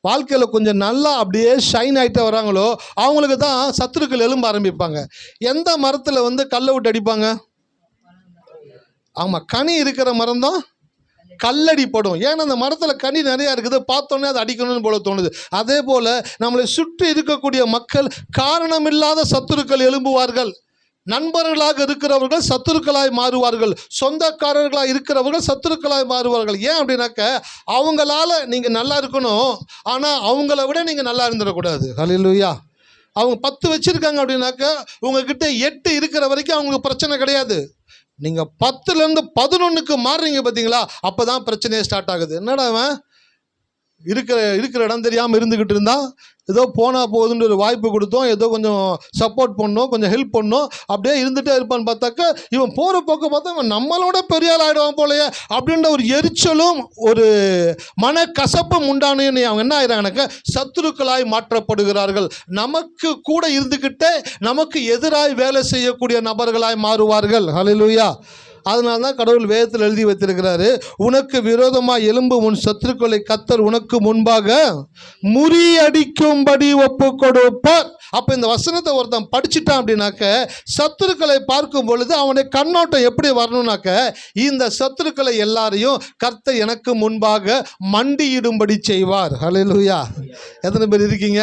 வாழ்க்கையில் கொஞ்சம் நல்லா அப்படியே ஷைன் ஆகிட்டு வராங்களோ அவங்களுக்கு தான் சத்துருக்கள் எழும்ப ஆரம்பிப்பாங்க. எந்த மரத்தில் வந்து கல்லை விட்டு அடிப்பாங்க? ஆமாம், கனி இருக்கிற மரம் தான் கல்லடி படும். ஏன்னா அந்த மரத்தில் கனி நிறையா இருக்குது, பார்த்தோன்னே அதை அடிக்கணும்னு போல தோணுது. அதே போல் நம்மளை சுற்றி இருக்கக்கூடிய மக்கள் காரணமில்லாத சத்துருக்கள் எழும்புவார்கள். நண்பர்களாக இருக்கிறவர்கள் சத்துருக்களாய் மாறுவார்கள், சொந்தக்காரர்களாக இருக்கிறவர்கள் சத்துருக்களாய் மாறுவார்கள். ஏன் அப்படின்னாக்க, அவங்களால நீங்கள் நல்லா இருக்கணும், ஆனால் அவங்கள விட நீங்கள் நல்லா இருந்துடக்கூடாது. ஹல்லேலூயா. அவங்க 10 வச்சுருக்காங்க அப்படின்னாக்க, உங்ககிட்ட 8 இருக்கிற வரைக்கும் அவங்களுக்கு பிரச்சனை கிடையாது. நீங்கள் 10லேருந்து 11க்கு மாறுறீங்க பார்த்தீங்களா, அப்போ தான் பிரச்சனையே ஸ்டார்ட் ஆகுது. என்னடா அவன் இருக்கிற இடம் தெரியாமல் இருந்துக்கிட்டு இருந்தால், ஏதோ போனால் போகுதுன்ற ஒரு வாய்ப்பு கொடுத்தோம், ஏதோ கொஞ்சம் சப்போர்ட் பண்ணோம், கொஞ்சம் ஹெல்ப் பண்ணோம், அப்படியே இருந்துகிட்டே இருப்பான்னு பார்த்தாக்க, இவன் போகிற போக்கு பார்த்தா இவன் நம்மளோட பெரிய ஆள் ஆகிடுவான் போலையே அப்படின்ற ஒரு எரிச்சலும் ஒரு மன கசப்பும் உண்டானு அவங்க என்ன ஆகிறாங்கனாக்க, சத்துருக்களாய் மாற்றப்படுகிறார்கள். நமக்கு கூட இருந்துக்கிட்டே நமக்கு எதிராய் வேலை செய்யக்கூடிய நபர்களாய் மாறுவார்கள். ஹல்லேலூயா. அதனால தான் கடவுள் வேதத்தில் எழுதி வைத்திருக்கிறாரு, உனக்கு விரோதமாக எழும்பு உன் சத்துருக்களை கர்த்தர் உனக்கு முன்பாக முறியடிக்கும்படி ஒப்பு கொடுப்பார். அப்போ இந்த வசனத்தை ஒருத்தன் படிச்சுட்டான் அப்படின்னாக்க, சத்துருக்களை பார்க்கும் பொழுது அவனுடைய கண்ணோட்டம் எப்படி வரணும்னாக்க, இந்த சத்துருக்களை எல்லாரையும் கர்த்தர் எனக்கு முன்பாக மண்டியிடும்படி செய்வார். ஹல்லேலூயா. எத்தனை பேர் இருக்கீங்க?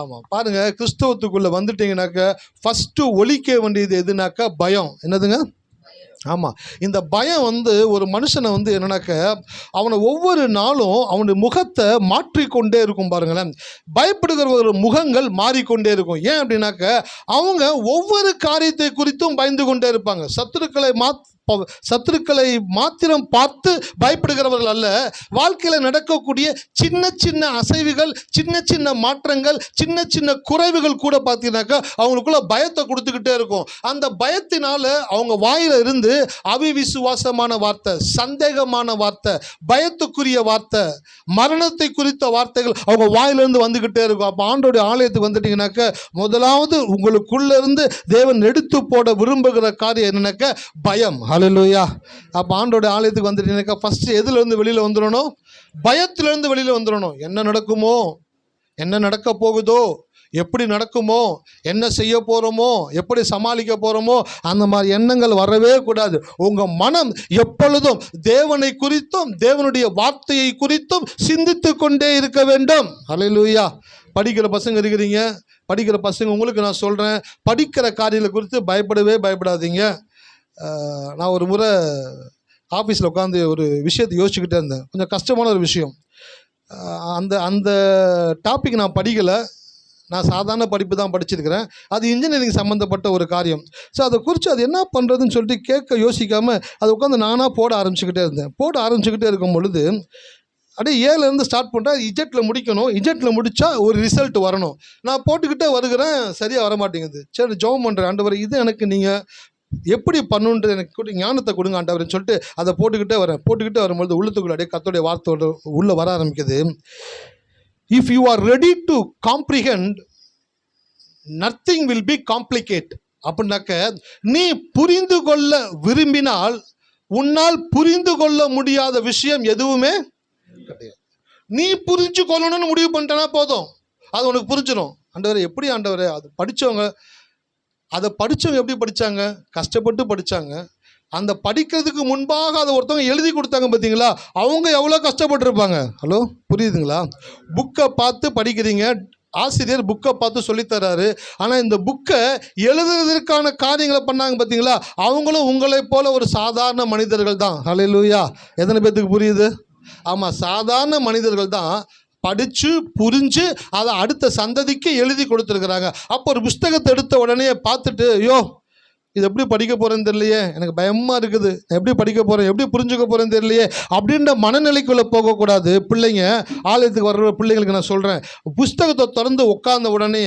ஆமாம், பாருங்கள், கிறிஸ்தவத்துக்குள்ளே வந்துட்டீங்கன்னாக்க ஃபஸ்ட்டு ஒழிக்க வேண்டியது எதுனாக்கா பயம். என்னதுங்க? ஆமாம், இந்த பயம் வந்து ஒரு மனுஷனை வந்து என்னன்னாக்க, அவனை ஒவ்வொரு நாளும் அவனுடைய முகத்தை மாற்றிக்கொண்டே இருக்கும். பாருங்களேன், பயப்படுகிற முகங்கள் மாறிக்கொண்டே இருக்கும். ஏன் அப்படின்னாக்க, அவங்க ஒவ்வொரு காரியத்தை குறித்தும் பயந்து கொண்டே இருப்பாங்க. சத்துருக்களை சத்துருக்களை மாத்திரம் பார்த்து பயப்படுகிறவர்கள் அல்ல. வாழ்க்கையில் நடக்கக்கூடிய சின்ன சின்ன அசைவுகள், சின்ன சின்ன மாற்றங்கள், சின்ன சின்ன குறைவுகள் கூட பார்த்தீங்கன்னாக்கா அவங்களுக்குள்ள பயத்தை கொடுத்துக்கிட்டே இருக்கும். அந்த பயத்தினால அவங்க வாயில இருந்து அவிவிசுவாசமான வார்த்தை, சந்தேகமான வார்த்தை, பயத்துக்குரிய வார்த்தை, மரணத்தை குறித்த வார்த்தைகள் அவங்க வாயிலிருந்து வந்துக்கிட்டே இருக்கும். அப்போ ஆண்டோடைய ஆலயத்துக்கு வந்துட்டீங்கன்னாக்க முதலாவது உங்களுக்குள்ள இருந்து தேவன் எடுத்து போட விரும்புகிற காரியம் என்னன்னாக்க பயம். ஹல்லேலூயா. அப்போ ஆண்டோடைய ஆலயத்துக்கு வந்துட்டீங்கன்னாக்கா ஃபஸ்ட்டு எதுலேருந்து வெளியில் வந்துடணும்? பயத்திலேருந்து வெளியில் வந்துடணும். என்ன நடக்குமோ, என்ன நடக்க போகுதோ, எப்படி நடக்குமோ, என்ன செய்ய போகிறோமோ, எப்படி சமாளிக்க போகிறோமோ, அந்த மாதிரி எண்ணங்கள் வரவே கூடாது. உங்கள் மனம் எப்பொழுதும் தேவனை குறித்தும் தேவனுடைய வார்த்தையை குறித்தும் சிந்தித்து கொண்டே இருக்க வேண்டும். ஹல்லேலூயா. படிக்கிற பசங்க இருக்கிறீங்க, படிக்கிற பசங்க உங்களுக்கு நான் சொல்கிறேன், படிக்கிற காரியங்களை குறித்து பயப்படாதீங்க. நான் ஒரு முறை ஆஃபீஸில் உட்காந்து ஒரு விஷயத்தை யோசிச்சுக்கிட்டே இருந்தேன். கொஞ்சம் கஷ்டமான ஒரு விஷயம். அந்த அந்த டாபிக் நான் படிக்கலை, நான் சாதாரண படிப்பு தான் படிச்சிருக்கிறேன். அது இன்ஜினியரிங் சம்மந்தப்பட்ட ஒரு காரியம். ஸோ அதை குறித்து அது என்ன பண்ணுறதுன்னு சொல்லிட்டு யோசிக்காமல் அதை உட்காந்து நானாக போட ஆரம்பிச்சுக்கிட்டே இருக்கும் பொழுது அப்படியே ஏலேருந்து ஸ்டார்ட் பண்ணுறேன். இஜெட்டில் முடிக்கணும், இஜெட்டில் முடித்தா ஒரு ரிசல்ட் வரணும். நான் போட்டுக்கிட்டே வருகிறேன், சரியாக வர மாட்டேங்குது. சரி ஜெபம் பண்ணுறேன், ஆண்டவரே இது எனக்கு நீங்கள் எப்படி பண்ணுன்றது எனக்கு ஞானத்தை கொடுங்க ஆண்டவரேன்னு சொல்லிட்டு அதை போட்டுக்கிட்டே வரும்பொழுது உள்ளத்துக்குள்ள அப்படியே கர்த்தருடைய வார்த்தை உள்ளே வர ஆரம்பிக்குது. If you are ready to comprehend, nothing will be complicated. அப்படின்னாக்க நீ புரிந்து கொள்ள விரும்பினால் உன்னால் புரிந்து கொள்ள முடியாத விஷயம் எதுவுமே கிடையாது. நீ புரிஞ்சு கொள்ளணும்னு முடிவு பண்ணிட்டனா போதும், அது உனக்கு புரிஞ்சிடும். ஆண்டவரே எப்படி ஆண்டவரே? அது அதை படித்தவங்க எப்படி படித்தாங்க? கஷ்டப்பட்டு படித்தாங்க. அந்த படிக்கிறதுக்கு முன்பாக அதை ஒருத்தவங்க எழுதி கொடுத்தாங்க பார்த்தீங்களா, அவங்க எவ்வளோ கஷ்டப்பட்டுருப்பாங்க. ஹலோ, புரியுதுங்களா? புக்கை பார்த்து படிக்கிறீங்க, ஆசிரியர் புக்கை பார்த்து சொல்லித்தராரு. ஆனால் இந்த புக்கை எழுதுறதுக்கான காரியங்களை பண்ணாங்க பார்த்தீங்களா, அவங்களும் உங்களை போல ஒரு சாதாரண மனிதர்கள் தான். ஹல்லேலூயா. எத்தனை பேர்த்துக்கு புரியுது? ஆமாம், சாதாரண மனிதர்கள் தான் படித்து புரிஞ்சு அதை அடுத்த சந்ததிக்கு எழுதி கொடுத்துருக்குறாங்க. அப்போ ஒரு புஸ்தகத்தை எடுத்த உடனே பார்த்துட்டு ஐயோ இது எப்படி படிக்க போகிறேன்னு தெரியலையே, எனக்கு பயமாக இருக்குது, எப்படி படிக்க போகிறேன், எப்படி புரிஞ்சுக்க போகிறேன்னு தெரியலையே அப்படின்ற மனநிலைக்குள்ளே போகக்கூடாது. பிள்ளைங்க ஆலயத்துக்கு வர்ற பிள்ளைங்களுக்கு நான் சொல்கிறேன், புஸ்தகத்தை திறந்து உட்கார்ந்த உடனே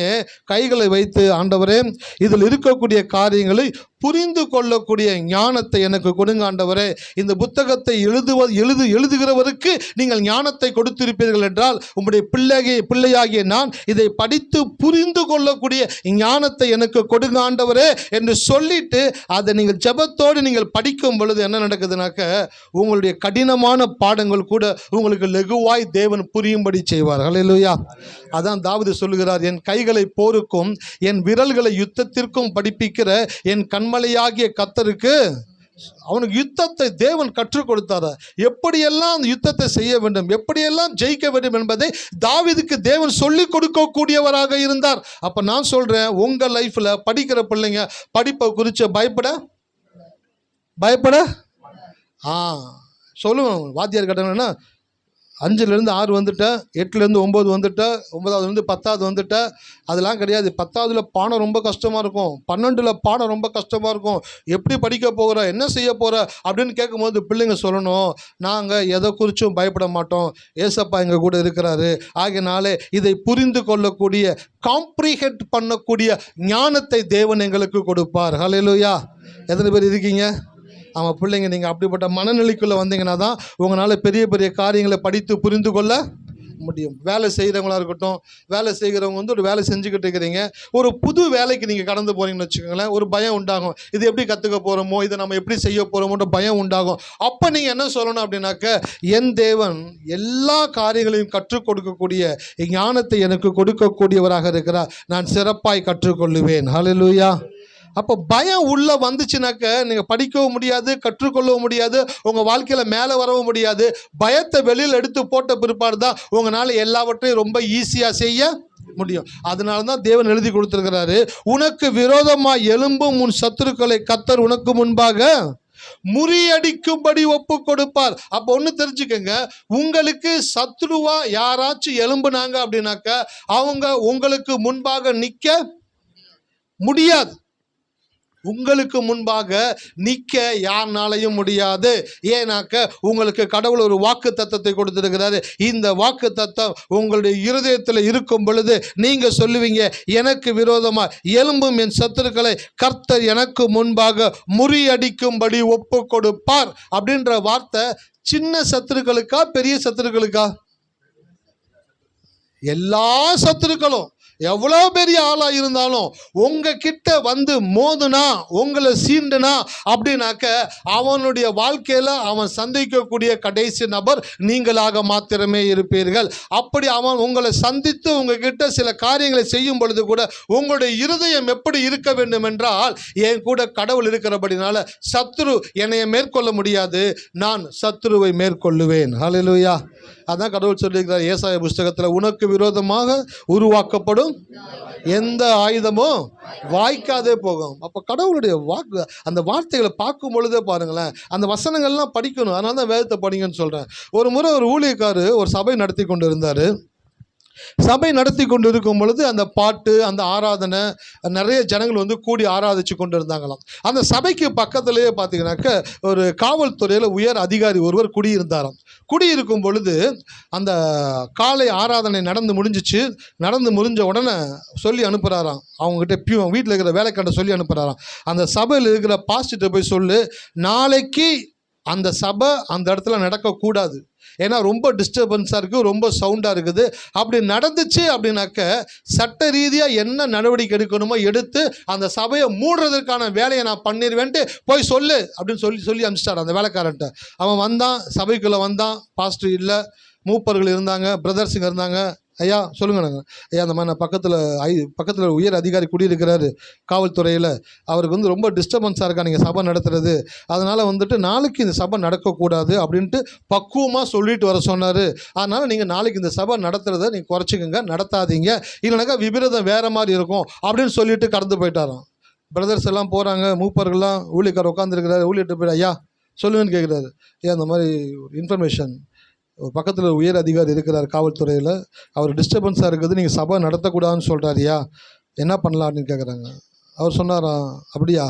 கைகளை வைத்து ஆண்டவரே இதில் இருக்கக்கூடிய காரியங்களை புரிந்து கொள்ளக்கூடிய ஞானத்தை எனக்கு கொடுங்க ஆண்டவரே. இந்த புத்தகத்தை எழுதுகிறவருக்கு நீங்கள் ஞானத்தை கொடுத்திருப்பீர்கள் என்றால் உங்களுடைய பிள்ளையாகிய நான் இதை படித்து புரிந்து கொள்ளக்கூடிய ஞானத்தை எனக்கு கொடுங்க ஆண்டவரே என்று சொல்லிட்டு அதை நீங்கள் ஜெபத்தோடு நீங்கள் படிக்கும் பொழுது என்ன நடக்குதுனாக்க உங்களுடைய கடினமான பாடங்கள் கூட உங்களுக்கு லகுவாய் தேவன் புரியும்படி செய்வார். ஹல்லேலூயா. அதான் தாவீது சொல்லுகிறார், என் கைகளை போருக்கும் என் விரல்களை யுத்தத்திற்கும் படிப்பிக்கிற என் கண்மலையாகிய கர்த்தருக்கு. அவனுக்கு யுத்தத்தை தேவன் கற்றுக் கொடுத்தார். எப்படியெல்லாம் அந்த யுத்தத்தை செய்ய வேண்டும், எப்படியெல்லாம் ஜெயிக்க வேண்டும் என்பதை தாவீதுக்கு தேவன் சொல்லிக் கொடுக்கக்கூடியவராக இருந்தார். அப்போ நான் சொல்கிறேன், உங்கள் லைஃப்பில் படிக்கிற பிள்ளைங்க படிப்பை குறித்து பயப்பட சொல்லுவேன். வாத்தியார் கேட்டாங்கன்னா 5லேருந்து 6 வந்துட்டேன், 8லேருந்து 9 வந்துட்டேன், 9ஆவதுலேருந்து 10ஆவது வந்துட்டேன். அதெல்லாம் கிடையாது. 10ஆவதுல பாடம் ரொம்ப கஷ்டமாக இருக்கும், 12ல் பாடம் ரொம்ப கஷ்டமாக இருக்கும். எப்படி படிக்க போகிற, என்ன செய்ய போகிற அப்படின்னு கேட்கும்போது பிள்ளைங்க சொல்லணும், நாங்கள் எதை குறித்தும் பயப்பட மாட்டோம், ஏசப்பா எங்கள் கூட இருக்கிறாரு. ஆகையினாலே இதை புரிந்து கொள்ளக்கூடிய காம்ப்ரிஹெண்ட் பண்ணக்கூடிய ஞானத்தை தேவன் எங்களுக்கு கொடுப்பார். ஹல்லேலூயா. எத்தனை பேர் இருக்கீங்க? ஆமாம் பிள்ளைங்க, நீங்கள் அப்படிப்பட்ட மனநிலைக்குள்ளே வந்தீங்கன்னா தான் உங்களால் பெரிய பெரிய காரியங்களை படித்து புரிந்து கொள்ள முடியும். வேலை செய்கிறவங்களா இருக்கட்டும், வேலை செய்கிறவங்க ஒரு வேலை செஞ்சுக்கிட்டு இருக்கிறீங்க, ஒரு புது வேலைக்கு நீங்கள் கடந்து போகிறீங்கன்னு வச்சுக்கோங்களேன், ஒரு பயம் உண்டாகும். இது எப்படி கற்றுக்க போகிறோமோ, இதை நம்ம எப்படி செய்ய போகிறோமோன்ற பயம் உண்டாகும். அப்போ நீங்கள் என்ன சொல்லணும் அப்படின்னாக்க, என் தேவன் எல்லா காரியங்களையும் கற்றுக் கொடுக்கக்கூடிய ஞானத்தை எனக்கு கொடுக்கக்கூடியவராக இருக்கிறார், நான் சிறப்பாய் கற்றுக்கொள்ளுவேன். ஹல்லேலூயா. அப்போ பயம் உள்ளே வந்துச்சுனாக்க நீங்கள் படிக்கவும் முடியாது, கற்றுக்கொள்ளவும் முடியாது, உங்கள் வாழ்க்கையில் மேலே வரவும் முடியாது. பயத்தை வெளியில் எடுத்து போட்ட பிற்பாடு தான் உங்களால் எல்லாவற்றையும் ரொம்ப ஈஸியாக செய்ய முடியும். அதனால தான் தேவன் எழுதி கொடுத்துருக்கிறாரு, உனக்கு விரோதமாக எழும்பும் உன் சத்துருக்களை கர்த்தர் உனக்கு முன்பாக முறியடிக்கும்படி ஒப்பு கொடுப்பார். அப்போ ஒன்று தெரிஞ்சுக்கங்க, உங்களுக்கு சத்ருவா யாராச்சும் எழும்புனாங்க அப்படின்னாக்க அவங்க உங்களுக்கு முன்பாக நிற்க முடியாது. உங்களுக்கு முன்பாக நிற்க யாருனாலையும் முடியாது. ஏன்னாக்க உங்களுக்கு கடவுள் ஒரு வாக்கு தத்தத்தை கொடுத்திருக்கிறாரு. இந்த வாக்கு தத்தம் உங்களுடைய இருதயத்தில் இருக்கும் பொழுது நீங்க சொல்லுவீங்க, எனக்கு விரோதமா எழும்பும் என் சத்துருக்களை கர்த்தர் எனக்கு முன்பாக முறியடிக்கும்படி ஒப்பு கொடுப்பார். அப்படின்ற வார்த்தை சின்ன சத்துருக்களுக்கா பெரிய சத்துருக்களுக்கா? எல்லா சத்துருக்களும் எவ்வளோ பெரிய ஆளாக இருந்தாலும் உங்ககிட்ட வந்து மோதுனா, உங்களை சீண்டுனா அப்படின்னாக்க அவனுடைய வாழ்க்கையில் அவன் சந்திக்கக்கூடிய கடைசி நபர் நீங்களாக மாத்திரமே இருப்பீர்கள். அப்படி அவன் உங்களை சந்தித்து உங்ககிட்ட சில காரியங்களை செய்யும் பொழுது கூட உங்களுடைய இருதயம் எப்படி இருக்க வேண்டும் என்றால், என் கூட கடவுள் இருக்கிறபடினால சத்துரு என்னைய மேற்கொள்ள முடியாது, நான் சத்துருவை மேற்கொள்ளுவேன். ஹல்லேலூயா. அதான் கடவுள் சொல்லியிருக்கிறார் ஏசாயா புஸ்தகத்தில், உனக்கு விரோதமாக உருவாக்கப்படும் எந்த ஆயுதமும் வாய்க்காதே போகும். அப்போ கடவுளுடைய வாக்கு, அந்த வார்த்தைகளை பார்க்கும் பொழுதே பாருங்களேன், அந்த வசனங்கள்லாம் படிக்கணும். அதனால தான் வேதத்தை படிங்கன்னு சொல்கிறேன். ஒரு முறை ஒரு ஊழியக்காரர் ஒரு சபை நடத்தி கொண்டு இருந்தார். சபை நடத்தி கொண்டு இருக்கும் பொழுது அந்த பாட்டு, அந்த ஆராதனை, நிறைய ஜனங்கள் வந்து கூடி ஆராதிச்சு கொண்டு இருந்தாங்களாம். அந்த சபைக்கு பக்கத்துலேயே பார்த்தீங்கன்னாக்க ஒரு காவல்துறையில் உயர் அதிகாரி ஒருவர் குடியிருந்தாராம். குடியிருக்கும் பொழுது அந்த காலை ஆராதனை நடந்து முடிஞ்சிச்சு. நடந்து முடிஞ்ச உடனே சொல்லி அனுப்புகிறாராம், அவங்ககிட்ட வீட்டில் இருக்கிற வேலைக்காண்ட சொல்லி அனுப்புகிறாராம், அந்த சபையில் இருக்கிற பாஸ்டர்கிட்ட போய் சொல்லு, நாளைக்கு அந்த சபை அந்த இடத்துல நடக்கக்கூடாது, ஏன்னா ரொம்ப டிஸ்டர்பன்ஸாக இருக்குது, ரொம்ப சவுண்டாக இருக்குது. அப்படி நடந்துச்சு அப்படின்னாக்க சட்ட ரீதியாக என்ன நடவடிக்கை எடுக்கணுமோ எடுத்து அந்த சபையை மூடுறதுக்கான வேலையை நான் பண்ணிடுவேன்ட்டு போய் சொல்லு அப்படின்னு சொல்லி அனுப்பிச்சிட்டார் அந்த வேலைக்காரன்ட்ட. அவன் வந்தான், சபைக்குள்ளே வந்தான். பாஸ்டர் இல்லை, மூப்பர்கள் இருந்தாங்க, பிரதர்ஸுங்க இருந்தாங்க. ஐயா சொல்லுங்க, நாங்கள் ஐயா அந்த மாதிரி நான் பக்கத்தில் உயர் அதிகாரி குடியிருக்கிறாரு காவல்துறையில், அவருக்கு வந்து ரொம்ப டிஸ்டர்பன்ஸாக இருக்கா நீங்கள் சபை நடத்துறது, அதனால் வந்துட்டு நாளைக்கு இந்த சபை நடக்கக்கூடாது அப்படின்ட்டு பக்குவமாக சொல்லிட்டு வர சொன்னார். அதனால் நீங்கள் நாளைக்கு இந்த சபை நடத்துகிறத நீங்கள் குறைச்சிக்கங்க, நடத்தாதீங்க, இல்லைனாக்கா விபரீதம் வேறு மாதிரி இருக்கும் அப்படின்னு சொல்லிட்டு கடந்து போயிட்டாராம். பிரதர்ஸ் எல்லாம் போகிறாங்க, மூப்பர்கள்லாம், ஊழியக்காரர் உட்காந்துருக்கிறாரு. ஊழியர்கிட்ட போய் ஐயா சொல்லுங்கன்னு கேட்குறாரு. ஐயா அந்த மாதிரி இன்ஃபர்மேஷன், பக்கத்தில் உயர் அதிகாரி இருக்கிறார் காவல்துறையில், அவர் டிஸ்டர்பன்ஸாக இருக்குது, நீங்கள் சபை நடத்தக்கூடாதுன்னு சொல்கிறாரியா, என்ன பண்ணலான்னு கேட்குறாங்க. அவர் சொன்னாராம், அப்படியா,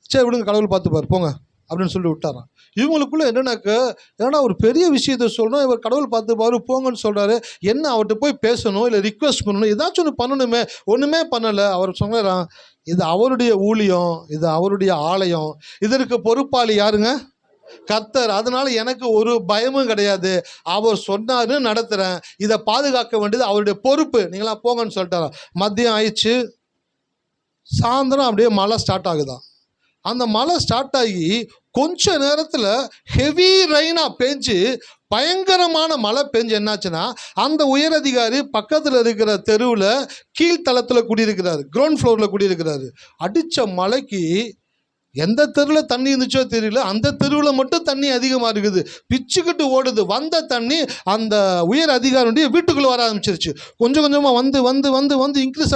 சரி விடுங்க, கடவுள் பார்த்துப்பார் போங்க அப்படின்னு சொல்லி விட்டாராம். இவங்களுக்குள்ளே என்னன்னா ஒரு பெரிய விஷயத்த சொல்கிறோம், இவர் கடவுள் பார்த்துப்பாரு போங்கன்னு சொல்கிறாரு, என்ன அவர்கிட்ட போய் பேசணும் இல்லை ரிக்வெஸ்ட் பண்ணணும், ஏதாச்சும் ஒன்று பண்ணணுமே, ஒன்றுமே பண்ணலை. அவர் சொன்னாராம், இது அவருடைய ஊழியம், இது அவருடைய ஆலயம், இதற்கு பொறுப்பாளி யாருங்க? கர்த்தர். அதனால எனக்கு ஒரு பயமும் கிடையாது, அவர் சொன்னாரு நடத்துகிறேன், இதை பாதுகாக்க வேண்டியது அவருடைய பொறுப்பு, நீங்களாம் போங்கன்னு சொல்லிட்டாராம். மதியம் ஆயிடுச்சு, சாயந்தரம் அப்படியே மழை ஸ்டார்ட் ஆகுதான். அந்த மழை ஸ்டார்ட் ஆகி கொஞ்ச நேரத்தில் ஹெவி ரெயினாக பெஞ்சு பயங்கரமான மழை பெஞ்சு என்னாச்சுன்னா, அந்த உயரதிகாரி பக்கத்தில் இருக்கிற தெருவில் கீழ்த்தளத்தில் குடியிருக்கிறாரு, கிரவுண்ட் ஃப்ளோரில் குடியிருக்கிறாரு. அடித்த மழைக்கு எந்த தெருவில் தண்ணி இருந்துச்சோ தெரியல, அந்த தெருவில் மட்டும் தண்ணி அதிகமாக இருக்குது, பிச்சுக்கிட்டு ஓடுது. வந்த தண்ணி அந்த உயர் அதிகாரியுடைய வீட்டுக்குள்ளே வர ஆரம்பிச்சிருச்சு. கொஞ்சம் கொஞ்சமாக வந்து வந்து வந்து வந்து இன்க்ரீஸ்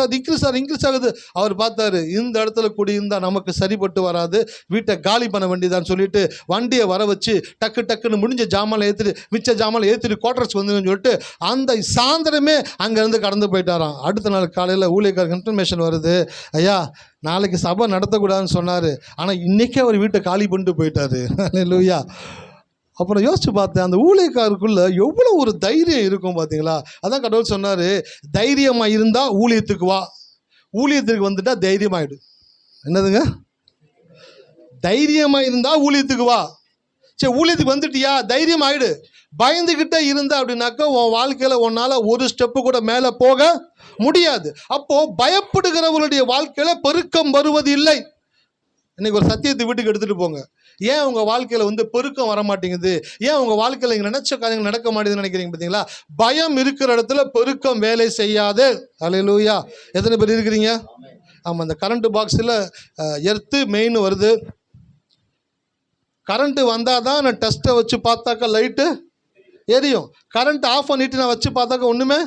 ஆகுது. அவர் பார்த்தாரு, இந்த இடத்துல குடியிருந்தால் நமக்கு சரிப்பட்டு வராது, வீட்டை காலி பண்ண வேண்டியதான்னு சொல்லிட்டு வண்டியை வர வச்சு டக்குன்னு முடிஞ்ச ஜாமான் ஏற்றிட்டு மிச்ச ஜாமான் ஏற்றிட்டு குவார்டர்ஸ் வந்துன்னு சொல்லிட்டு அந்த சாயந்தரமே அங்கேருந்து கடந்து போயிட்டாராம். அடுத்த நாள் காலையில் ஊழியக்காரருக்கு இன்ஃபர்மேஷன் வருது, ஐயா நாளைக்கு சபை நடத்தக்கூடாதுன்னு சொன்னார், ஆனால் இன்றைக்கே அவர் வீட்டை காலி பண்ணிட்டு போயிட்டாரு. அல்லேலூயா. அப்புறம் யோசிச்சு பார்த்தேன், அந்த ஊழியக்காருக்குள்ளே எவ்வளோ ஒரு தைரியம் இருக்கும் பார்த்தீங்களா. அதான் கடவுள் சொன்னார், தைரியமாக இருந்தால் ஊழியத்துக்கு வா, ஊழியத்துக்கு வந்துட்டா தைரியமாயிடு. என்னதுங்க? தைரியமாக இருந்தால் ஊழியத்துக்கு வா. சரி, ஊழியத்துக்கு வந்துட்டியா, தைரியம் ஆயிடு. பயந்துக்கிட்டே இருந்தா அப்படின்னாக்கா உன் வாழ்க்கையில் உன்னால் ஒரு ஸ்டெப்பு கூட மேலே போக முடியாது. அப்போ பயப்படுகிறவர்களுடைய வாழ்க்கையில பெருக்கம் வருவது இல்லை. இன்னைக்கு ஒரு சத்தியத்தை வீட்டுக்கு எடுத்துட்டு போங்க. ஏன் உங்க வாழ்க்கையில வந்து பெருக்கம் வர மாட்டேங்குது, ஏன் உங்க வாழ்க்கையில நீங்க நினைச்ச காரியங்கள் நடக்க மாட்டேங்குதுன்னு நினைக்கிறீங்க பார்த்தீங்களா? பயம் இருக்கிற இடத்துல பெருக்கம் வேலை செய்யாது. அல்லேலூயா. எத்தனை பேர் இருக்கிறீங்க? ஆமாம், அந்த கரண்ட் பாக்ஸில் எர்த்து மெயின் வருது, கரண்ட்டு வந்தால் தான் நான் டெஸ்ட்டை வச்சு பார்த்தாக்கா லைட்டு எரியும், கரண்ட் ஆஃப் பண்ணிட்டு நான் வச்சு பார்த்தாக்கா ஒன்றுமே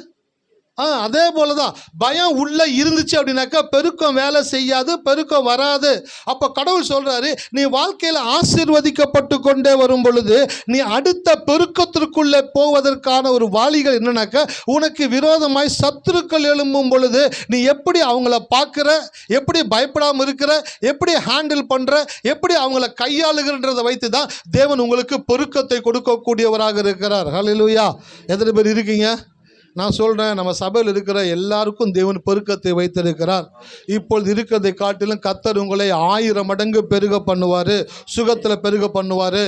அதே போல தான் பயம் உள்ளே இருந்துச்சு அப்படின்னாக்கா பெருக்கம் வேலை செய்யாது, பெருக்கம் வராது. அப்போ கடவுள் சொல்கிறாரு, நீ வாழ்க்கையில் ஆசீர்வதிக்கப்பட்டு கொண்டே வரும் பொழுது நீ அடுத்த பெருக்கத்திற்குள்ளே போவதற்கான ஒரு வாளிகள் என்னன்னாக்கா, உனக்கு விரோதமாய் சத்துருக்கள் எழும்பும் பொழுது நீ எப்படி அவங்கள பார்க்குற, எப்படி பயப்படாமல் இருக்கிற, எப்படி ஹேண்டில் பண்ணுற, எப்படி அவங்கள கையாளுகிறன்றதை வைத்து தான் தேவன் உங்களுக்கு பெருக்கத்தை கொடுக்கக்கூடியவராக இருக்கிறார். ஹல்லேலூயா. எத்தனை பேர் இருக்கீங்க? நான் சொல்கிறேன், நம்ம சபையில் இருக்கிற எல்லாருக்கும் தேவன் பெருக்கத்தை வைத்திருக்கிறார். இப்பொழுது இருக்கிறதை காட்டிலும் கர்த்தர் உங்களை 1000 மடங்கு பெருக பண்ணுவார். சுகத்தில் பெருக பண்ணுவார்,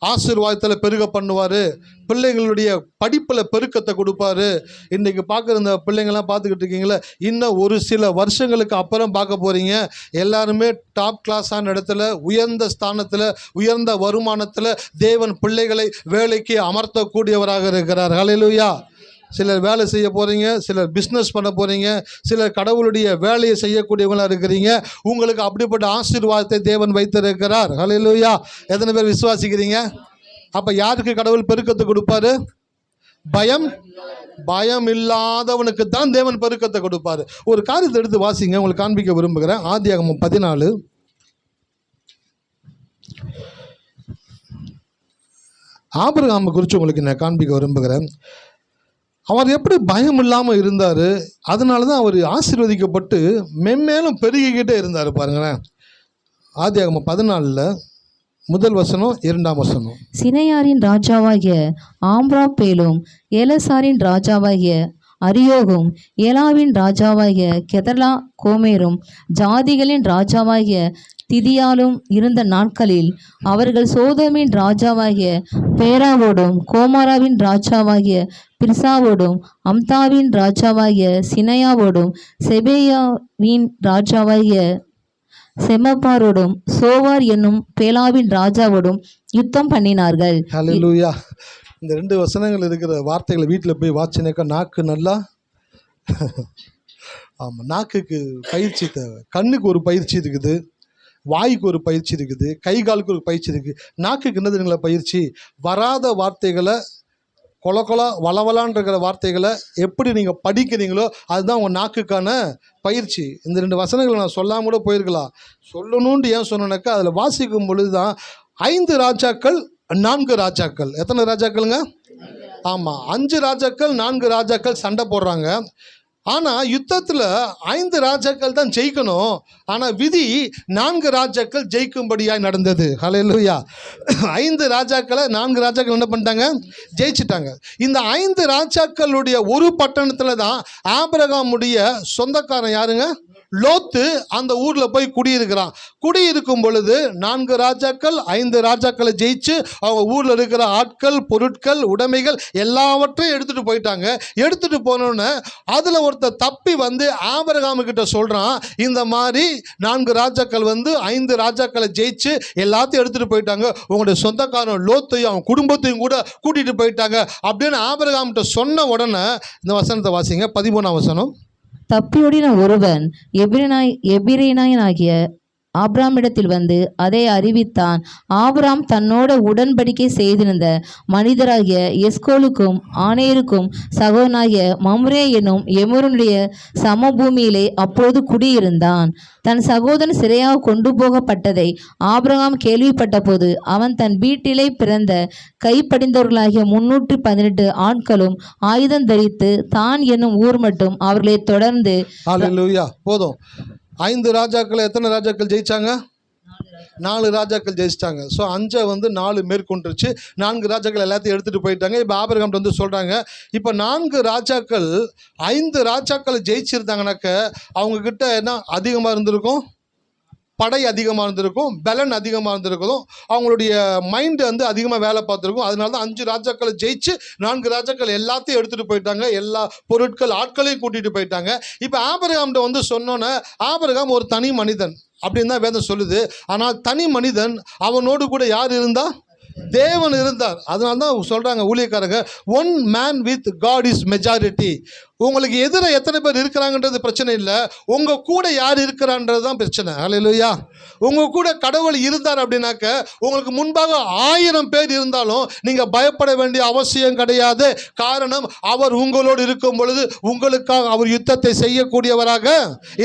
ஆசீர்வாதத்தில் பெருக பண்ணுவார், பிள்ளைங்களுடைய படிப்பில் பெருக்கத்தை கொடுப்பாரு. இன்றைக்கி பார்க்குற இந்த பிள்ளைங்கள்லாம் பார்த்துக்கிட்டு இருக்கீங்களே, இன்னும் ஒரு சில வருஷங்களுக்கு அப்புறம் பார்க்க போகிறீங்க, எல்லாருமே டாப் கிளாஸான இடத்துல, உயர்ந்த ஸ்தானத்தில், உயர்ந்த வருமானத்தில் தேவன் பிள்ளைகளை வேலைக்கு அமர்த்தக்கூடியவராக இருக்கிறார். ஹல்லேலூயா. சிலர் வேலை செய்ய போகிறீங்க, சிலர் பிஸ்னஸ் பண்ண போகிறீங்க, சிலர் கடவுளுடைய வேலையை செய்யக்கூடியவங்களாக இருக்கிறீங்க. உங்களுக்கு அப்படிப்பட்ட ஆசீர்வாதத்தை தேவன் வைத்திருக்கிறார். ஹல்லேலூயா. எத்தனை பேர் விசுவாசிக்கிறீங்க? அப்போ யாருக்கு கடவுள் பெருக்கத்தை கொடுப்பாரு? பயம் இல்லாதவனுக்கு தான் தேவன் பெருக்கத்தை கொடுப்பாரு. ஒரு காரியத்தை எடுத்து வாசிங்க, உங்களுக்கு காண்பிக்க விரும்புகிறேன். ஆதியாகமம் 14 ஆபிரகாமை குறித்து உங்களுக்கு நான் காண்பிக்க விரும்புகிறேன். அவர் எப்படி பயம் இல்லாமல் இருந்தார், அதனால தான் அவர் ஆசீர்வதிக்கப்பட்டு மென்மேலும் பெருகிக்கிட்டே இருந்தார். பாருங்களேன், ஆதியாகமம் 14 முதல் வசனம் 2ஆம் வசனம். சினையாரின் ராஜாவாகிய ஆம்ராப்பேலும், ஏலசாரின் ராஜாவாகிய அரியோகும், ஏலாவின் ராஜாவாகிய கெதர்லா கோமேரும், ஜாதிகளின் ராஜாவாகிய திதியாலும் இருந்த நாட்களில் அவர்கள் சோதோமின் ராஜாவாகிய பேராவோடும், கோமாராவின் ராஜாவாகிய பிர்சாவோடும், அம்தாவின் ராஜாவாகிய சினையாவோடும், செபேயாவின் ராஜாவாகிய செமப்பாரோடும், சோவார் என்னும் பேலாவின் ராஜாவோடும் யுத்தம் பண்ணினார்கள். ஹல்லேலூயா. இந்த 2 வசனங்கள் இருக்கிற வார்த்தைகளை வீட்டில் போய் வாட்சினாக்கா நாக்கு நல்லா ஆமாம், நாக்குக்கு பயிற்சி தேவை. கண்ணுக்கு ஒரு பயிற்சி இருக்குது, வாய்க்கு ஒரு பயிற்சி இருக்குது, கை காலுக்கு ஒரு பயிற்சி இருக்குது. நாக்குக்கு என்னதுங்களா பயிற்சி? வராத வார்த்தைகளை, கொல வளவலான்ற வார்த்தைகளை எப்படி நீங்கள் படிக்கிறீங்களோ அதுதான் உங்கள் நாக்குக்கான பயிற்சி. இந்த 2 வசனங்களை நான் சொல்லாமல் கூட போயிருக்கலாம். சொல்லணுன்ட்டு ஏன் சொன்னேன்னாக்கா, அதில் வாசிக்கும் பொழுது தான் 5 ராஜாக்கள் 4 ராஜாக்கள். எத்தனை ராஜாக்கள்ங்க? ஆமாம், 5 ராஜாக்கள் 4 ராஜாக்கள் சண்டை போடுறாங்க. ஆனால் யுத்தத்தில் 5 ராஜாக்கள் தான் ஜெயிக்கணும், ஆனால் விதி 4 ராஜாக்கள் ஜெயிக்கும்படியாக நடந்தது. ஹல்லேலூயா. 5 ராஜாக்களை 4 ராஜாக்கள் என்ன பண்ணிட்டாங்க? ஜெயிச்சிட்டாங்க. இந்த 5 ராஜாக்களுடைய ஒரு பட்டணத்தில் தான் ஆபிரகாமுடைய சொந்தக்காரன் யாருங்க? லோத்து அந்த ஊரில் போய் குடியிருக்கிறான். குடியிருக்கும் பொழுது 4 ராஜாக்கள் 5 ராஜாக்களை ஜெயிச்சு அவங்க ஊரில் இருக்கிற ஆட்கள், பொருட்கள், உடைமைகள் எல்லாவற்றையும் எடுத்துகிட்டு போயிட்டாங்க. எடுத்துகிட்டு போனோன்னே அதில் ஒருத்தர் தப்பி வந்து ஆபிரகாமுக்கிட்ட சொல்கிறான், இந்த மாதிரி 4 ராஜாக்கள் வந்து 5 ராஜாக்களை ஜெயிச்சு எல்லாத்தையும் எடுத்துகிட்டு போயிட்டாங்க, உங்களுடைய சொந்தக்காரன் லோத்தையும் அவன் குடும்பத்தையும் கூட கூட்டிகிட்டு போயிட்டாங்க அப்படின்னு ஆபிரகாம்கிட்ட சொன்ன உடனே இந்த வசனத்தை வாசிங்க, 13ஆம் வசனம். தப்பியோடின ஒருவன் எபிரேனாயனாகிய ஆபிராமிடத்தில் வந்து அதை அறிவித்தான். ஆபிராம் தன்னோட உடன்படிக்கை செய்திருந்த மனிதராகிய எஸ்கோலுக்கும் ஆனேருக்கும் சகோதரனாகிய மம்ரே என்னும் எமருடைய சமபூமியிலே அப்போது குடியிருந்தான். தன் சகோதரன் சிறையாக கொண்டு போகப்பட்டதை ஆபிரகாம் கேள்விப்பட்ட போது அவன் தன் வீட்டிலே பிறந்த கைப்படிந்தவர்களாகிய 318 ஆட்களும் ஆயுதம் தரித்து தான் என்னும் ஊர் மட்டும் அவர்களை தொடர்ந்து. ஹல்லேலூயா. போதும். 5 ராஜாக்கள் எத்தனை ராஜாக்கள் ஜெயிச்சாங்க? 4 ராஜாக்கள் ஜெயிச்சிட்டாங்க. ஸோ 5 வந்து 4 மேற்கொண்டுருச்சு. 4 ராஜாக்கள் எல்லாத்தையும் எடுத்துகிட்டு போயிட்டாங்க. இப்போ ஆபிரகாம் வந்து சொல்கிறாங்க, இப்போ 4 ராஜாக்கள் 5 ராஜாக்களை ஜெயிச்சிருந்தாங்கனாக்க அவங்கக்கிட்ட என்ன அதிகமாக இருந்திருக்கும்? படை அதிகமாக இருந்திருக்கும், பலன் அதிகமாக இருந்திருக்கும், அவங்களுடைய மைண்டு வந்து அதிகமாக வேலை பார்த்துருக்கும். அதனால தான் 5 ராஜாக்களை ஜெயிச்சு 4 ராஜாக்கள் எல்லாத்தையும் எடுத்துகிட்டு போயிட்டாங்க, எல்லா பொருட்கள் ஆட்களையும் கூட்டிகிட்டு போயிட்டாங்க. இப்போ ஆபிரகாம்கிட்ட வந்து சொன்னோன்னே, ஆபிரகாம் ஒரு தனி மனிதன் அப்படின்னு தான் வேதம் சொல்லுது. ஆனால் தனி மனிதன், அவனோடு கூட யார் இருந்தா? தேவன் இருந்தார். அதனால தான் சொல்கிறாங்க ஊழியக்காரங்க, one man with God is majority. உங்களுக்கு எதிர எத்தனை பேர் இருக்கிறாங்கன்றது பிரச்சனை இல்லை, உங்கள் கூட யார் இருக்கிறான்றது தான் பிரச்சனை. ஹல்லேலூயா. உங்கள் கூட கடவுள் இருந்தார் அப்படின்னாக்க உங்களுக்கு முன்பாக 1000 பேர் இருந்தாலும் நீங்கள் பயப்பட வேண்டிய அவசியம் கிடையாது. காரணம், அவர் உங்களோடு இருக்கும் பொழுது உங்களுக்காக அவர் யுத்தத்தை செய்யக்கூடியவராக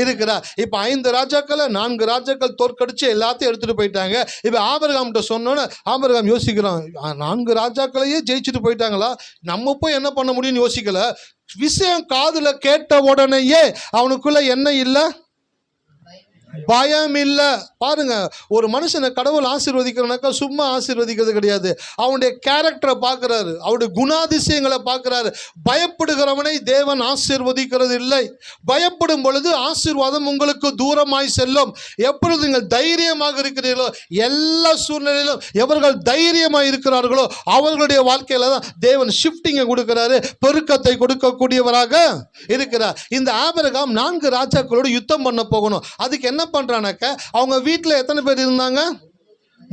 இருக்கிறார். இப்போ 5 ராஜாக்களை 4 ராஜாக்கள் தோற்கடிச்சு எல்லாத்தையும் எடுத்துகிட்டு போயிட்டாங்க. இப்போ ஆபிரகாம்கிட்ட சொன்னோன்னே ஆபிரகாம் யோசிக்கிறான், 4 ராஜாக்களையே ஜெயிச்சுட்டு போயிட்டாங்களா, நம்ம போய் என்ன பண்ண முடியும்னு யோசிக்கல. விஷயம் காதுல கேட்ட உடனேயே அவனுக்குள்ள என்ன இல்லை, பயம் இல்லை. பாருங்க, ஒரு மனுஷனை கடவுள் ஆசீர்வதிக்கிறனாக்கா சும்மா ஆசீர்வதிக்கிறது கிடையாது. அவனுடைய கேரக்டரை பார்க்குறாரு, அவருடைய குணாதிசயங்களை பார்க்குறாரு. பயப்படுகிறவனை தேவன் ஆசீர்வதிக்கிறது இல்லை. பயப்படும் பொழுது ஆசீர்வாதம் உங்களுக்கு தூரமாய் செல்லும். எப்பொழுது நீங்கள் தைரியமாக இருக்கிறீர்களோ, எல்லா சூழ்நிலையிலும் எவர்கள் தைரியமாக இருக்கிறார்களோ அவர்களுடைய வாழ்க்கையில தான் தேவன் ஷிஃப்டிங்கை கொடுக்கிறாரு, பெருக்கத்தை கொடுக்கக்கூடியவராக இருக்கிறார். இந்த ஆபிரகாம் 4 ராஜாக்களோடு யுத்தம் பண்ண போகணும். அதுக்கு என்ன பண்றானாக்க, அவங்க வீட்டில் எத்தனை பேர் இருந்தாங்க,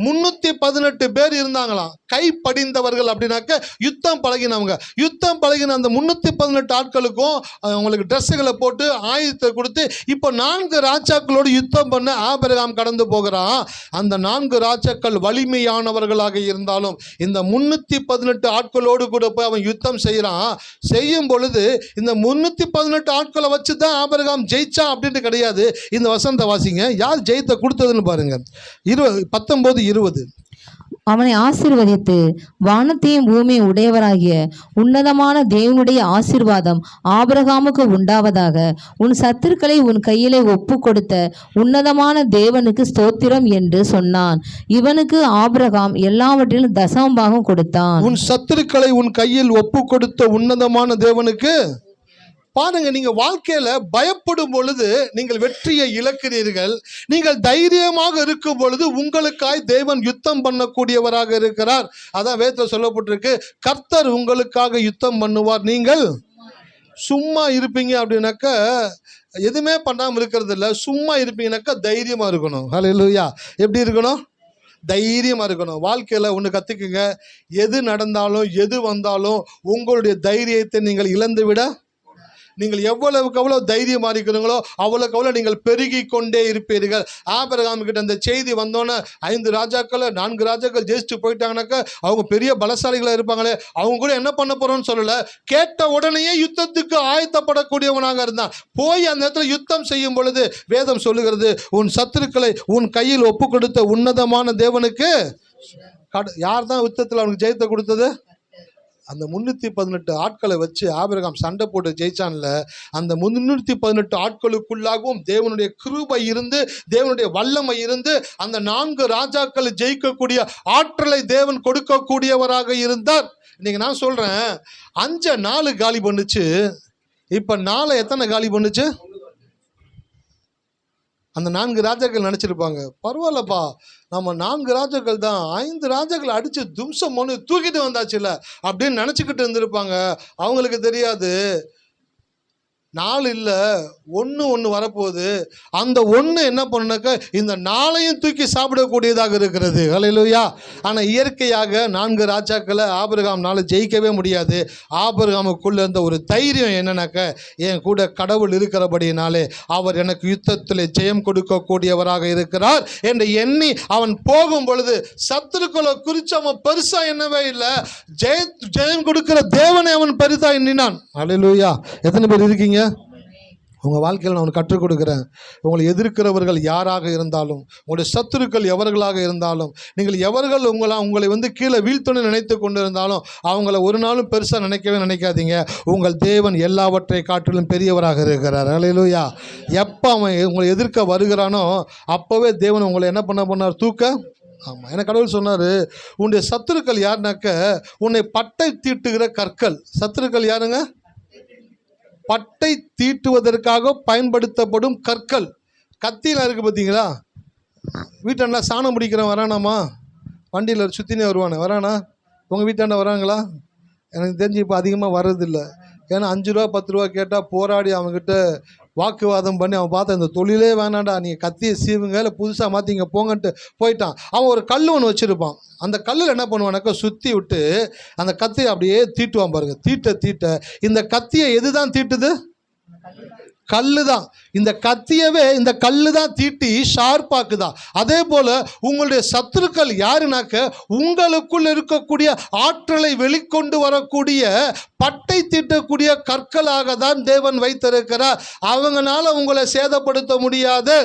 318 பேர் இருந்தாங்களாம். கை படிந்தவர்கள் அப்படின்னாக்க யுத்தம் பழகினவங்க. யுத்தம் பழகின அந்த 318 ஆட்களுக்கும் அவங்களுக்கு ட்ரெஸ்ஸுகளை போட்டு ஆயுதத்தை கொடுத்து இப்போ 4 ராஜாக்களோடு யுத்தம் பண்ண ஆபிரகாம் கடந்து போகிறான். அந்த 4 ராஜாக்கள் வலிமையானவர்களாக இருந்தாலும் இந்த 318 ஆட்களோடு கூட போய் அவன் யுத்தம் செய்கிறான். செய்யும் பொழுது இந்த 318 ஆட்களை வச்சு தான் ஆபிரகாம் ஜெயிச்சான் அப்படின்ட்டு கிடையாது. இந்த வசனத்தை வாசிங்க, யார் ஜெயத்தை கொடுத்ததுன்னு பாருங்க. 19:20. அவனை ஆசீர்வதித்து வானத்தையும் பூமியை உடையவராகிய உன்னதமான தேவனுடைய ஆசீர்வாதம் ஆபிரகாமுக்கு உண்டாவதாக. உன் சத்துருக்களை உன் கையிலே ஒப்பு கொடுத்த உன்னதமான தேவனுக்கு ஸ்தோத்திரம் என்று சொன்னான். இவனுக்கு ஆபிரகாம் எல்லாவற்றிலும் தசமபாகம் கொடுத்தான். உன் சத்துருக்களை உன் கையில் ஒப்பு கொடுத்த உன்னதமான தேவனுக்கு. பாருங்க, நீங்க வாழ்க்கையில பயப்படும் பொழுது நீங்கள் வெற்றியை இழக்கிறீர்கள். நீங்கள் தைரியமாக இருக்கும் பொழுது உங்களுக்காய் தேவன் யுத்தம் பண்ணக்கூடியவராக இருக்கிறார். அதான் வேதத்தில் சொல்லப்பட்டிருக்கு, கர்த்தர் உங்களுக்காக யுத்தம் பண்ணுவார், நீங்கள் சும்மா இருப்பீங்க. அப்படின்னாக்க எதுவுமே பண்ணாமல் இருக்கிறது இல்லை, சும்மா இருப்பீங்கன்னாக்கா தைரியமா இருக்கணும். ஹல்லேலூயா. எப்படி இருக்கணும்? தைரியமாக இருக்கணும். வாழ்க்கையில் ஒன்று கற்றுக்குங்க, எது நடந்தாலும் எது வந்தாலும் உங்களுடைய தைரியத்தை நீங்கள் இழந்து விட, நீங்கள் எவ்வளவுக்கு எவ்வளவு தைரியமாக இருக்கிறீங்களோ அவ்வளோக்கு அவ்வளோ நீங்கள் பெருகி கொண்டே இருப்பீர்கள். ஆபிரகாம் கிட்ட அந்த செய்தி வந்தோன்னே 5 ராஜாக்கள் 4 ராஜாக்கள் ஜெயிச்சுட்டு போயிட்டாங்கனாக்கா அவங்க பெரிய பலசாலிகளாக இருப்பாங்களே, அவங்க கூட என்ன பண்ண போகிறோன்னு சொல்லலை. கேட்ட உடனேயே யுத்தத்துக்கு ஆயத்தப்படக்கூடியவனாக இருந்தான். போய் அந்த இடத்துல யுத்தம் செய்யும் பொழுது வேதம் சொல்லுகிறது, உன் சத்துருக்களை உன் கையில் ஒப்பு கொடுத்த உன்னதமான தேவனுக்கு. யார் தான் யுத்தத்தில் அவனுக்கு ஜெயத்தை கொடுத்தது? அந்த 318 ஆட்களை வச்சு ஆபிரகாம் சண்டை போட்டு ஜெயிச்சான்ல, அந்த 318 ஆட்களுக்குள்ளாகவும் தேவனுடைய கிருபை இருந்து, தேவனுடைய வல்லமை இருந்து, அந்த 4 ராஜாக்களை ஜெயிக்கக்கூடிய ஆற்றலை தேவன் கொடுக்கக்கூடியவராக இருந்தார். இன்னைக்கு நான் சொல்றேன், 5 4 காலி பண்ணுச்சு, இப்ப 4 எத்தனை காலி பண்ணுச்சு? அந்த 4 ராஜாக்கள் நினச்சிருப்பாங்க, பரவாயில்லப்பா நம்ம 4 ராஜாக்கள் தான் 5 ராஜாக்கள் அடித்து தும்சம் பண்ணி தூக்கிட்டு வந்தாச்சுல்ல அப்படின்னு நினச்சிக்கிட்டு இருந்திருப்பாங்க. அவங்களுக்கு தெரியாது, 4 இல்லை 1 வரப்போகுது. அந்த 1 என்ன பண்ணுனாக்கா இந்த 4ஐயும் தூக்கி சாப்பிடக்கூடியதாக இருக்கிறது. ஹல்லேலூயா. ஆனால் இயற்கையாக 4 ராஜாக்களை ஆபிரகாம்னால ஜெயிக்கவே முடியாது. ஆபிரகாமுக்குள்ள இருந்த ஒரு தைரியம் என்னன்னாக்க, என் கூட கடவுள் இருக்கிறபடினாலே அவர் எனக்கு யுத்தத்தில் ஜெயம் கொடுக்கக்கூடியவராக இருக்கிறார் என்று எண்ணி அவன் போகும் பொழுது சத்துருக்களை குறித்து அவன் பெருசா எண்ணவே இல்லை. ஜெயம் கொடுக்கிற தேவனை அவன் பெருசா எண்ணினான். ஹல்லேலூயா. எத்தனை பேர் இருக்கீங்க? உங்கள் வாழ்க்கையில் நான் கற்றுக் கொடுக்குறேன். உங்களை எதிர்க்கிறவர்கள் யாராக இருந்தாலும், உங்களுடைய சத்துருக்கள் எவர்களாக இருந்தாலும், நீங்கள் எவர்கள் உங்களை கீழே வீழ்த்தணும்னு நினைத்து கொண்டு இருந்தாலும் அவங்கள ஒரு நாளும் பெருசாக நினைக்காதீங்க. உங்கள் தேவன் எல்லாவற்றை காட்டிலும் பெரியவராக இருக்கிறார். ஹல்லேலூயா. எப்போ அவன் உங்களை எதிர்க்க வருகிறானோ அப்போவே தேவன் உங்களை என்ன பண்ணார்? தூக்க. ஆமாம், எனக்கு கடவுள் சொன்னார், உன்னுடைய சத்துருக்கள் யாருனாக்க உன்னை பட்டை தீட்டுகிற கற்கள். சத்துருக்கள் யாருங்க? பட்டை தீட்டுவதற்காக பயன்படுத்தப்படும் கற்கள். கத்தியில் இருக்குது பார்த்தீங்களா? வீட்டாண்டா சாணம் பிடிக்கிறவன் வரானாமா? வண்டியில் சுற்றினே வருவானே, வரானா? உங்கள் வீட்டாண்ட வராங்களா? எனக்கு தெரிஞ்சு இப்போ அதிகமாக வர்றதில்லை. ஏன்னா 5 ரூபா 10 ரூபா கேட்டால் போராடி அவங்ககிட்ட வாக்குவாதம் பண்ணி அவன் பார்த்த இந்த தொழிலே வேணாண்டா, நீங்கள் கத்தியை சீவுங்க இல்லை புதுசாக மாற்றி இங்கே போங்கன்ட்டு போயிட்டான். அவன் ஒரு கல் ஒன்று வச்சுருப்பான். அந்த கல்லில் என்ன பண்ணுவானாக்கா சுற்றி விட்டு அந்த கத்தியை அப்படியே தீட்டுவான் பாருங்க. தீட்ட தீட்ட இந்த கத்தியை எது தான் தீட்டுது? கல்லு தான். இந்த கத்தியவே இந்த கல்லு தான் தீட்டி ஷார்ப்பாக்குதான். அதே போல உங்களுடைய சத்துருக்கள் யாருனாக்க உங்களுக்குள் இருக்கக்கூடிய ஆற்றலை வெளிக்கொண்டு வரக்கூடிய பட்டை தீட்டக்கூடிய கற்களாக தான் தேவன் வைத்திருக்கிறார். அவங்களால உங்களை சேதப்படுத்த முடியாது.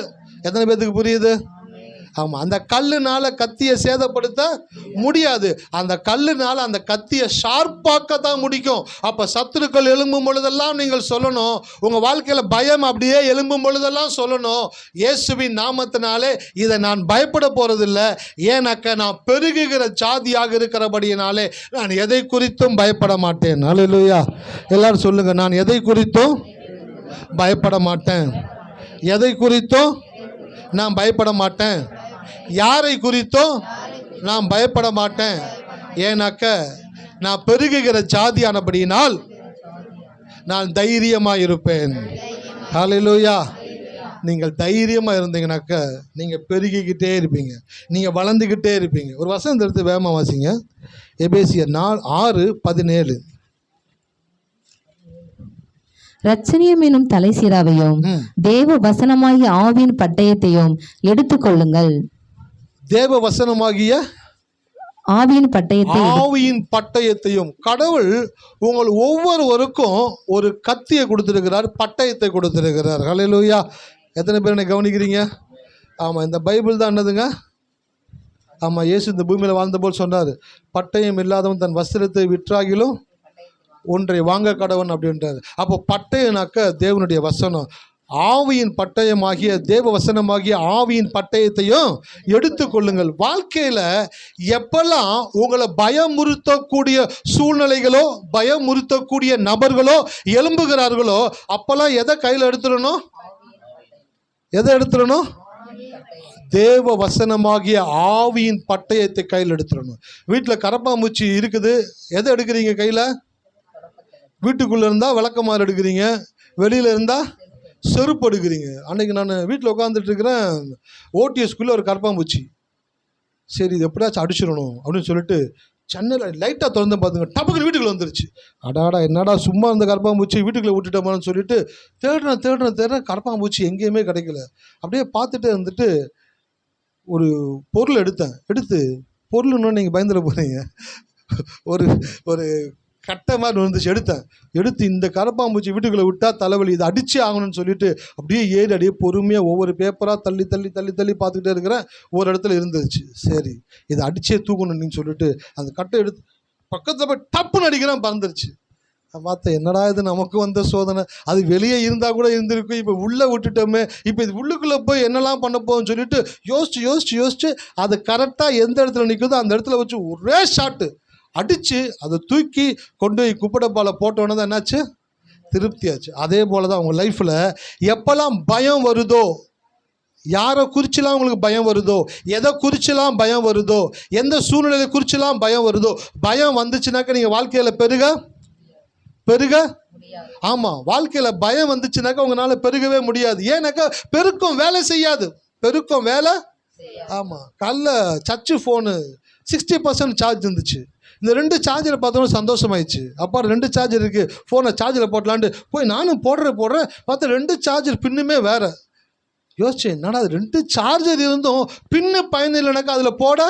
எத்தனை பேருக்கு புரியுது? ஆமாம், அந்த கல்லுனால கத்தியை சேதப்படுத்த முடியாது. அந்த கல்லுனால அந்த கத்தியை ஷார்ப்பாக்க தான் முடிக்கும். அப்போ சத்துருக்கள் எழும்பும் பொழுதெல்லாம் நீங்கள் சொல்லணும், உங்கள் வாழ்க்கையில் பயம் அப்படியே எழும்பும் பொழுதெல்லாம் சொல்லணும், இயேசுவின் நாமத்தினாலே இதை நான் பயப்பட போகிறதில்லை. ஏன்னாக்க நான் பெருகுகிற ஜாதியாக இருக்கிறபடியினாலே நான் எதை குறித்தும் பயப்பட மாட்டேன். அல்லேலூயா. எல்லாரும் சொல்லுங்க, நான் எதை குறித்தும் பயப்பட மாட்டேன். எதை குறித்தும் நான் பயப்பட மாட்டேன். யாரை குறித்தும் நான் பயப்பட மாட்டேன். ஏன்னாக்க நான் பெருகுகிற ஜாதியானபடியினால் நான் தைரியமாக இருப்பேன். ஹல்லேலூயா. நீங்கள் தைரியமாக இருந்தீங்கன்னாக்க நீங்கள் பெருகிக்கிட்டே இருப்பீங்க, நீங்கள் வளர்ந்துக்கிட்டே இருப்பீங்க. ஒரு வசனம் எடுத்து வேகமாக வாசிங்க. எபேசியர் 6:17. இரட்சணியம் எனும் தலைசீராவையும் தேவ வசனமாகிய ஆவியின் பட்டயத்தையும் எடுத்துக்கொள்ளுங்கள். தேவ வசனமாகிய ஆவியின் பட்டயத்தையும். கடவுள் உங்கள் ஒவ்வொருவருக்கும் ஒரு கத்தியை கொடுத்திருக்கிறார், பட்டயத்தை கொடுத்திருக்கிறார். ஹல்லேலூயா. எத்தனை பேர் என்னை கவனிக்கிறீங்க? ஆமாம், இந்த பைபிள் தான் என்னதுங்க? ஆமாம், இயேசு இந்த பூமியில் வாழ்ந்தபோல் சொன்னார், பட்டயம் இல்லாதவன் தன் வஸ்திரத்தை விற்றாகிலும் ஒன்றை வாங்க கடவன் அப்படின்றார். அப்போ பட்டயனாக்க தேவனுடைய வசனம். ஆவியின் பட்டயமாகிய தேவ வசனமாகிய ஆவியின் பட்டயத்தையும் எடுத்துக்கொள்ளுங்கள். வாழ்க்கையில் எப்பெல்லாம் உங்களை பயமுறுத்தக்கூடிய சூழ்நிலைகளோ பயமுறுத்தக்கூடிய நபர்களோ எழும்புகிறார்களோ அப்பெல்லாம் எதை கையில் எடுத்துடணும்? எதை எடுத்துடணும்? தேவ வசனமாகிய ஆவியின் பட்டயத்தை கையில் எடுத்துடணும். வீட்டில் கரப்பாம்பூச்சி இருக்குது, எதை எடுக்கிறீங்க கையில்? வீட்டுக்குள்ளே இருந்தால் விளக்கமாறு எடுக்கிறீங்க, வெளியில் இருந்தால் செருப்பு எடுக்கிறீங்க. அன்றைக்கி நான் வீட்டில் உட்காந்துட்டு இருக்கிறேன், ஓடிஎஸ்குள்ளே ஒரு கரப்பாம்பூச்சி. சரி, இது எப்படியாச்சும் அடிச்சிடணும் அப்படின்னு சொல்லிட்டு சென்னையில் லைட்டாக திறந்து பார்த்துங்க, டப்புக்குன்னு வீட்டுக்குள்ளே வந்துருச்சு. அடாடா, என்னடா சும்மா இருந்த கரப்பாம்பூச்சி வீட்டுக்குள்ளே விட்டுட்டோமான்னு சொல்லிட்டு தேடுறேன், கரப்பாம்பூச்சி எங்கேயுமே கிடைக்கல. அப்படியே பார்த்துட்டு வந்துட்டு ஒரு பொருள் எடுத்து பொருள்னு நீங்கள் பயந்துட போகிறீங்க. ஒரு கட்டை மாதிரி வந்துச்சு. எடுத்து இந்த கரப்பாம்பூச்சி வீட்டுக்குள்ளே விட்டால் தலைவலி, இதை அடிச்சே ஆகணும்னு சொல்லிட்டு அப்படியே ஏறி அப்படியே பொறுமையாக ஒவ்வொரு பேப்பராக தள்ளி பார்த்துக்கிட்டே இருக்கிறேன். ஒரு இடத்துல இருந்துச்சு. சரி, இதை அடிச்சே தூக்கணும்னு சொல்லிட்டு அந்த கட்டை எடுத்து பக்கத்தில் போய் டப்புன்னு அடிக்கிறேன், பறந்துருச்சு. பார்த்தேன், என்னடா இது நமக்கு வந்த சோதனை. அது வெளியே இருந்தால் கூட இருந்திருக்கும், இப்போ உள்ளே விட்டுட்டோமே, இப்போ இது உள்ளுக்குள்ளே போய் என்னெல்லாம் பண்ண போகும்னு சொல்லிட்டு யோசிச்சு அது கரெக்டாக எந்த இடத்துல நிற்குதோ அந்த இடத்துல வச்சு ஒரே ஷாட்டு அடித்து அதை தூக்கி கொண்டு போய் குப்படப்பால போட்டோன்னே தான் என்னாச்சு? திருப்தியாச்சு. அதே போல் தான் உங்கள் லைஃப்பில் எப்போல்லாம் பயம் வருதோ, யாரை குறிச்செல்லாம் உங்களுக்கு பயம் வருதோ, எதை குறிச்செல்லாம் பயம் வருதோ, எந்த சூழ்நிலையை குறிச்செல்லாம் பயம் வருதோ, பயம் வந்துச்சுனாக்கா நீங்கள் வாழ்க்கையில் பெருக ஆமாம், வாழ்க்கையில் பயம் வந்துச்சுனாக்கா உங்களால் பெருகவே முடியாது. ஏன்னாக்கா பெருக்கம் வேலை செய்யாது. ஆமாம், காலைல சர்ச்சு ஃபோனு 60% சார்ஜ் இருந்துச்சு. இந்த 2 சார்ஜரை பார்த்தோன்னா சந்தோஷமாயிடுச்சு. அப்பா 2 சார்ஜர் இருக்குது, ஃபோனை சார்ஜில் போட்டலான்ட்டு போய் நானும் போடுறேன் பார்த்தா 2 சார்ஜர் பின்னுமே வேறு. யோசிச்சேன், என்னடா அது 2 சார்ஜர் இருந்தும் பின்னு பயன் இல்லைனாக்கா அதில் போட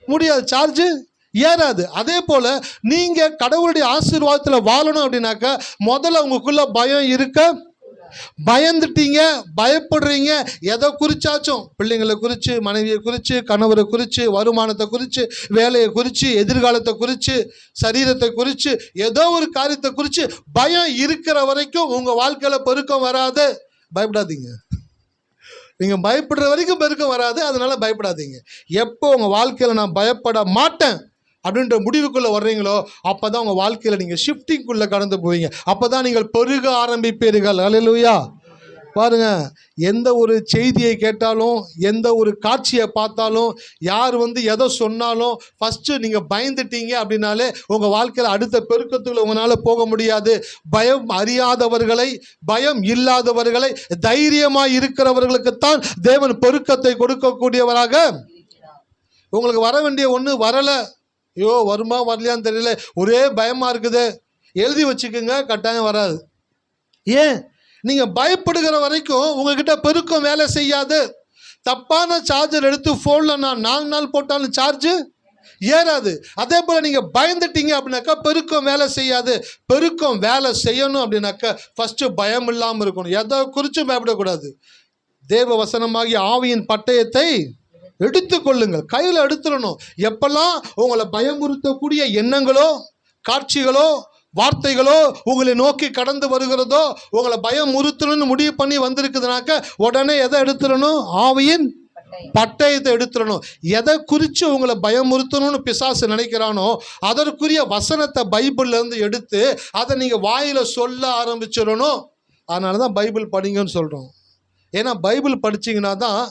முடியாது, சார்ஜு ஏறாது. அதே போல் நீங்கள் கடவுளுடைய ஆசீர்வாதத்தில் வாழணும் அப்படின்னாக்கா முதல்ல உங்களுக்குள்ள பயம் இருக்க, பயந்துட்டீங்க, பயப்படுறீங்க, எதை குறிச்சாச்சும், பிள்ளைங்களை குறித்து, மனைவியை குறித்து, கணவரை குறித்து, வருமானத்தை குறித்து, வேலையை குறித்து, எதிர்காலத்தை குறித்து, சரீரத்தை குறித்து, ஏதோ ஒரு காரியத்தை குறித்து பயம் இருக்கிற வரைக்கும் உங்கள் வாழ்க்கையில் பெருக்கம் வராது. பயப்படாதீங்க. நீங்கள் பயப்படுற வரைக்கும் பெருக்கம் வராது, அதனால் பயப்படாதீங்க. எப்போ உங்கள் வாழ்க்கையில் நான் பயப்பட மாட்டேன் அப்படின்ற முடிவுக்குள்ளே வர்றீங்களோ அப்போ தான் உங்கள் வாழ்க்கையில் நீங்கள் ஷிஃப்டிங்குள்ளே கடந்து போவீங்க. அப்போ தான் நீங்கள் பெருக ஆரம்பிப்பீர்கள். அல்லேலூயா. பாருங்க, எந்த ஒரு செய்தியை கேட்டாலும், எந்த ஒரு காட்சியை பார்த்தாலும், யார் எதை சொன்னாலும் ஃபஸ்ட்டு நீங்கள் பயந்துட்டீங்க அப்படின்னாலே உங்கள் வாழ்க்கையில் அடுத்த பெருக்கத்துக்குள்ள உங்களால் போக முடியாது. பயம் அறியாதவர்களை, பயம் இல்லாதவர்களை, தைரியமாக இருக்கிறவர்களுக்குத்தான் தேவன் பெருக்கத்தை கொடுக்கக்கூடியவராக. உங்களுக்கு வர வேண்டிய ஒன்று வரலை, ஐயோ வருமா வரலையான்னு தெரியல, ஒரே பயமாக இருக்குது, எழுதி வச்சுக்கோங்க, கட்டாயம் வராது. ஏன்? நீங்கள் பயப்படுகிற வரைக்கும் உங்ககிட்ட பெருக்கம் வேலை செய்யாது. தப்பான சார்ஜர் எடுத்து ஃபோனில் நான் 4 நாள் போட்டாலும் சார்ஜு ஏறாது. அதே போல் நீங்கள் பயந்துட்டீங்க அப்படின்னாக்கா பெருக்கம் வேலை செய்யாது. பெருக்கம் வேலை செய்யணும் அப்படின்னாக்கா ஃபஸ்ட்டு பயம் இல்லாமல் இருக்கணும். எதை குறித்தும் பயப்படக்கூடாது. தேவ வசனமாகிய ஆவியின் பட்டயத்தை எடுத்துக்கொள்ளுங்கள், கையில் எடுத்துடணும். எப்பெல்லாம் உங்களை பயமுறுத்தக்கூடிய எண்ணங்களோ, காட்சிகளோ, வார்த்தைகளோ உங்களை நோக்கி கடந்து வருகிறதோ, உங்களை பயமுறுத்தணும்னு முடிவு பண்ணி வந்திருக்குதுனாக்க உடனே எதை எடுத்துடணும்? ஆவியின் பட்டயத்தை எடுத்துடணும். எதை குறித்து உங்களை பயமுறுத்தணும்னு பிசாசு நினைக்கிறானோ அதற்குரிய வசனத்தை பைபிள்லேருந்து எடுத்து அதை நீங்கள் வாயில் சொல்ல ஆரம்பிச்சிடணும். அதனால தான் பைபிள் படிங்கன்னு சொல்கிறோம். ஏன்னா பைபிள் படிச்சிங்கன்னா தான்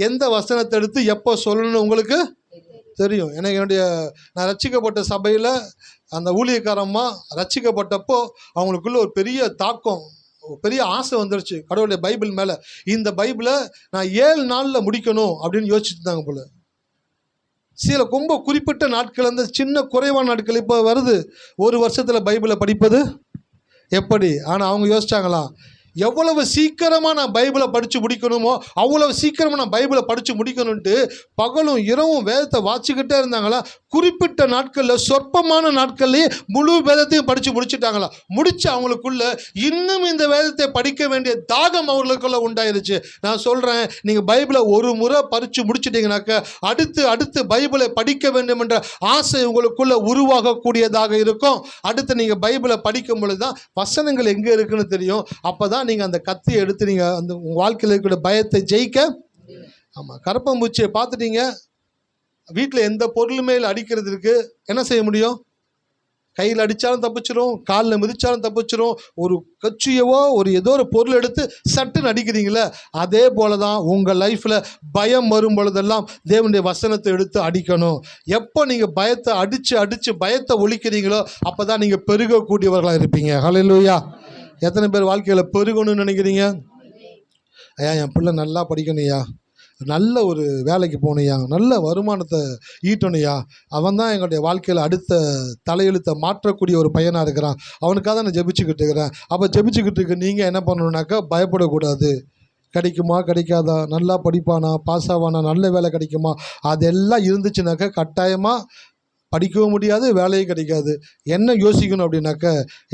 எந்த வசனத்தை எடுத்து எப்போ சொல்லணும்னு உங்களுக்கு தெரியும். எனக்கு நான் ரட்சிக்கப்பட்ட சபையில் அந்த ஊழியக்காரம்மா ரட்சிக்கப்பட்டப்போ அவங்களுக்குள்ள ஒரு பெரிய தாக்கம், பெரிய ஆசை வந்துருச்சு கடவுளுடைய பைபிள் மேலே. இந்த பைபிளை நான் 7 நாளில் முடிக்கணும் அப்படின்னு யோசிச்சுட்டு இருந்தாங்க போல. சில ரொம்ப குறிப்பிட்ட நாட்கள், அந்த சின்ன குறைவான நாட்கள் இப்போ வருது. ஒரு வருஷத்தில் பைபிளை படிப்பது எப்படி? ஆனால் அவங்க யோசிச்சாங்களாம், எவ்வளவு சீக்கிரமாக நான் பைபிளை படித்து முடிக்கணுமோ அவ்வளவு சீக்கிரமாக நான் பைபிளை படித்து முடிக்கணுன்ட்டு பகலும் இரவும் வேதத்தை வாசிக்கிட்டே இருந்தாங்களா. குறிப்பிட்ட நாட்களில், சொற்பமான நாட்கள்லேயே முழு வேதத்தையும் படித்து முடிச்சுட்டாங்களா. முடித்து அவங்களுக்குள்ள இன்னும் இந்த வேதத்தை படிக்க வேண்டிய தாகம் அவங்களுக்குள்ள உண்டாயிருச்சு. நான் சொல்கிறேன், நீங்கள் பைபிளை ஒரு முறை படித்து முடிச்சிட்டிங்கனாக்க அடுத்து பைபிளை படிக்க வேண்டும் என்ற ஆசை உங்களுக்குள்ள உருவாகக்கூடியதாக இருக்கும். அடுத்து நீங்கள் பைபிளை படிக்கும் பொழுது தான் வசனங்கள் எங்கே இருக்குன்னு தெரியும். அப்போ தான் நீங்கள் அந்த கத்தியை எடுத்து நீங்கள் அந்த உங்கள் வாழ்க்கையில் இருக்கிற பயத்தை ஜெயிக்க. ஆமாம், கரப்பாம்பூச்சியை பார்த்துட்டீங்க, வீட்டில் எந்த பொருளுமே அடிக்கிறதுக்கு என்ன செய்ய முடியும்? கையில் அடித்தாலும் தப்பிச்சிரும், காலில் மிதித்தாலும் தப்பிச்சிரும். ஒரு கச்சியவோ ஏதோ ஒரு பொருள் எடுத்து சட்டுன்னு அடிக்கிறீங்களே, அதே போல தான் உங்கள் லைஃப்பில் பயம் வரும் பொழுதெல்லாம் தேவனுடைய வசனத்தை எடுத்து அடிக்கணும். எப்போ நீங்கள் பயத்தை அடித்து பயத்தை ஒழிக்கிறீங்களோ அப்போ தான் நீங்கள் பெருகக்கூடியவர்களாக இருப்பீங்க. ஹல்லேலூயா. எத்தனை பேர் வாழ்க்கையில் பெருகணும்னு நினைக்கிறீங்க? ஐயா என் பிள்ளை நல்லா படிக்கணும்யா, நல்ல ஒரு வேலைக்கு போகணுயா, நல்ல வருமானத்தை ஈட்டணுயா, அவன் தான் எங்களுடைய வாழ்க்கையில் அடுத்த தலையெழுத்தை மாற்றக்கூடிய ஒரு பையனாக இருக்கிறான், அவனுக்காக தான் நான் ஜெபிச்சுக்கிட்டு இருக்கிறேன். அப்போ ஜெபிச்சுக்கிட்டு இருக்க நீங்கள் என்ன பண்ணணுன்னாக்கா பயப்படக்கூடாது. கிடைக்குமா கிடைக்காதா, நல்லா படிப்பானா, பாஸ் ஆவானா, நல்ல வேலை கிடைக்குமா, அதெல்லாம் இருந்துச்சுனாக்கா கட்டாயமாக படிக்கவும் முடியாது, வேலையும் கிடைக்காது. என்ன யோசிக்கணும் அப்படின்னாக்க,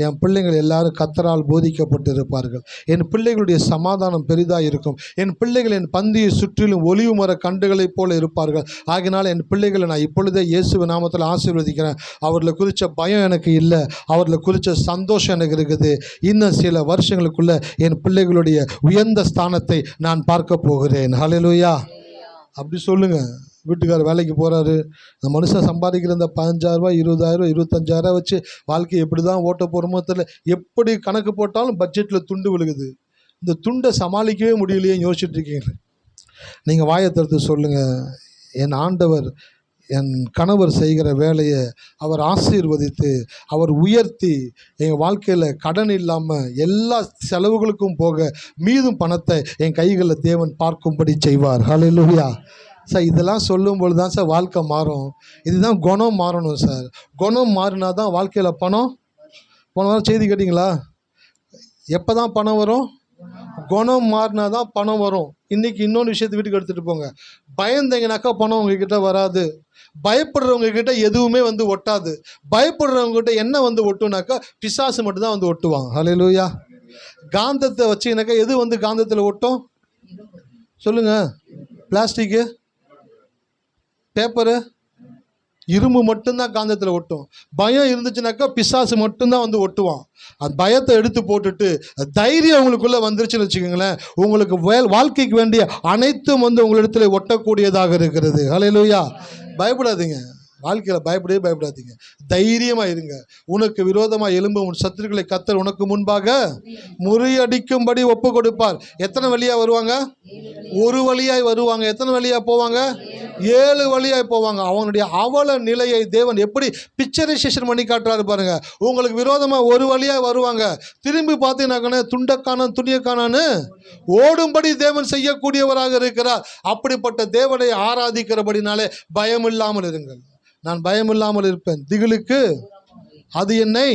என் பிள்ளைங்கள் எல்லாரும் கர்த்தரால் போதிக்கப்பட்டு இருப்பார்கள், என் பிள்ளைகளுடைய சமாதானம் பெரிதாக இருக்கும், என் பிள்ளைகள் என் பந்தியை சுற்றிலும் ஒலிவு மர கண்டுகளைப் போல இருப்பார்கள். ஆகினால் என் பிள்ளைகளை நான் இப்பொழுதே இயேசு நாமத்தில் ஆசீர்வதிக்கிறேன். அவர்களை குறித்த பயம் எனக்கு இல்லை, அவர்களை குறித்த சந்தோஷம் எனக்கு இருக்குது. இன்னும் சில வருஷங்களுக்குள்ள என் பிள்ளைகளுடைய உயர்ந்த ஸ்தானத்தை நான் பார்க்க போகிறேன். ஹல்லேலூயா. அப்படி சொல்லுங்கள். வீட்டுக்காரர் வேலைக்கு போகிறாரு, இந்த மனுஷன் சம்பாதிக்கிற இந்த 15,000, 20,000, 25,000 வச்சு வாழ்க்கையை எப்படி தான் ஓட்ட போகிறோமோ தெரியல. எப்படி கணக்கு போட்டாலும் பட்ஜெட்டில் துண்டு விழுகுது. இந்த துண்டை சமாளிக்கவே முடியலையேன்னு யோசிச்சுட்டு இருக்கீங்க. நீங்கள் வாயை திறந்து சொல்லுங்கள், என் ஆண்டவர் என் கணவர் செய்கிற வேலையை அவர் ஆசீர்வதித்து, அவர் உயர்த்தி, எங்கள் வாழ்க்கையில் கடன் இல்லாமல் எல்லா செலவுகளுக்கும் போக மீதும் பணத்தை என் கைகளில் தேவன் பார்க்கும்படி செய்வார். ஹல்லேலூயா. சார் இதெல்லாம் சொல்லும்பொழுது தான் சார் வாழ்க்கை மாறும். இதுதான் குணம் மாறணும் சார். குணம் மாறினா தான் வாழ்க்கையில் பணம். போன வாரம் செய்தி கேட்டிங்களா? எப்போ தான் பணம் வரும்? குணம் மாறினா தான் பணம் வரும். இன்றைக்கி இன்னொன்று விஷயத்தை வீட்டுக்கு எடுத்துகிட்டு போங்க. பயந்தீங்கனாக்கா பணம் உங்ககிட்ட வராது. பயப்படுறவங்க கிட்ட எதுவுமே ஒட்டாது. பயப்படுறவங்ககிட்ட என்ன ஒட்டுனாக்கா பிசாசு மட்டும்தான் ஒட்டுவாங்க. ஹல்லேலூயா. காந்தத்தை வச்சிங்கனாக்கா எது காந்தத்தில் ஒட்டும் சொல்லுங்கள்? பிளாஸ்டிக்கு, பேப்பரு, இரும்பு மட்டும்தான் காந்தத்தில் ஒட்டும். பயம் இருந்துச்சுனாக்கா பிசாசு மட்டும்தான் ஒட்டுவான். அந்த பயத்தை எடுத்து போட்டுட்டு தைரியம் உங்களுக்குள்ளே வந்துருச்சுன்னு வச்சுக்கோங்களேன், உங்களுக்கு வாழ்க்கைக்கு வேண்டிய அனைத்தும் உங்களிடத்தில் ஒட்டக்கூடியதாக இருக்கிறது. ஹல்லேலூயா. பயப்படாதீங்க. வாழ்க்கையில் பயப்படவே பயப்படாதீங்க, தைரியமாக இருங்க. உனக்கு விரோதமாக எழும்பும் உன் சத்துருக்களை கர்த்தர் உனக்கு முன்பாக முறியடிக்கும்படி ஒப்பு கொடுப்பார். எத்தனை வழியாக வருவாங்க? ஒரு வழியாய் வருவாங்க. எத்தனை வழியாக போவாங்க? 7 வழியாய் போவாங்க. அவனுடைய அவல நிலையை தேவன் எப்படி பிக்சரைசேஷன் பண்ணி காட்டுறாரு பாருங்க. உங்களுக்கு விரோதமாக ஒரு வழியாக வருவாங்க, திரும்பி பார்த்தீங்கன்னாக்கா துண்டக்கான துணியக்கானு ஓடும்படி தேவன் செய்யக்கூடியவராக இருக்கிறார். அப்படிப்பட்ட தேவனை ஆராதிக்கிறபடினாலே பயம் இல்லாமல் இருங்கள். நான் பயம் இல்லாமல் இருப்பேன், திகிலுக்கு அது என்னை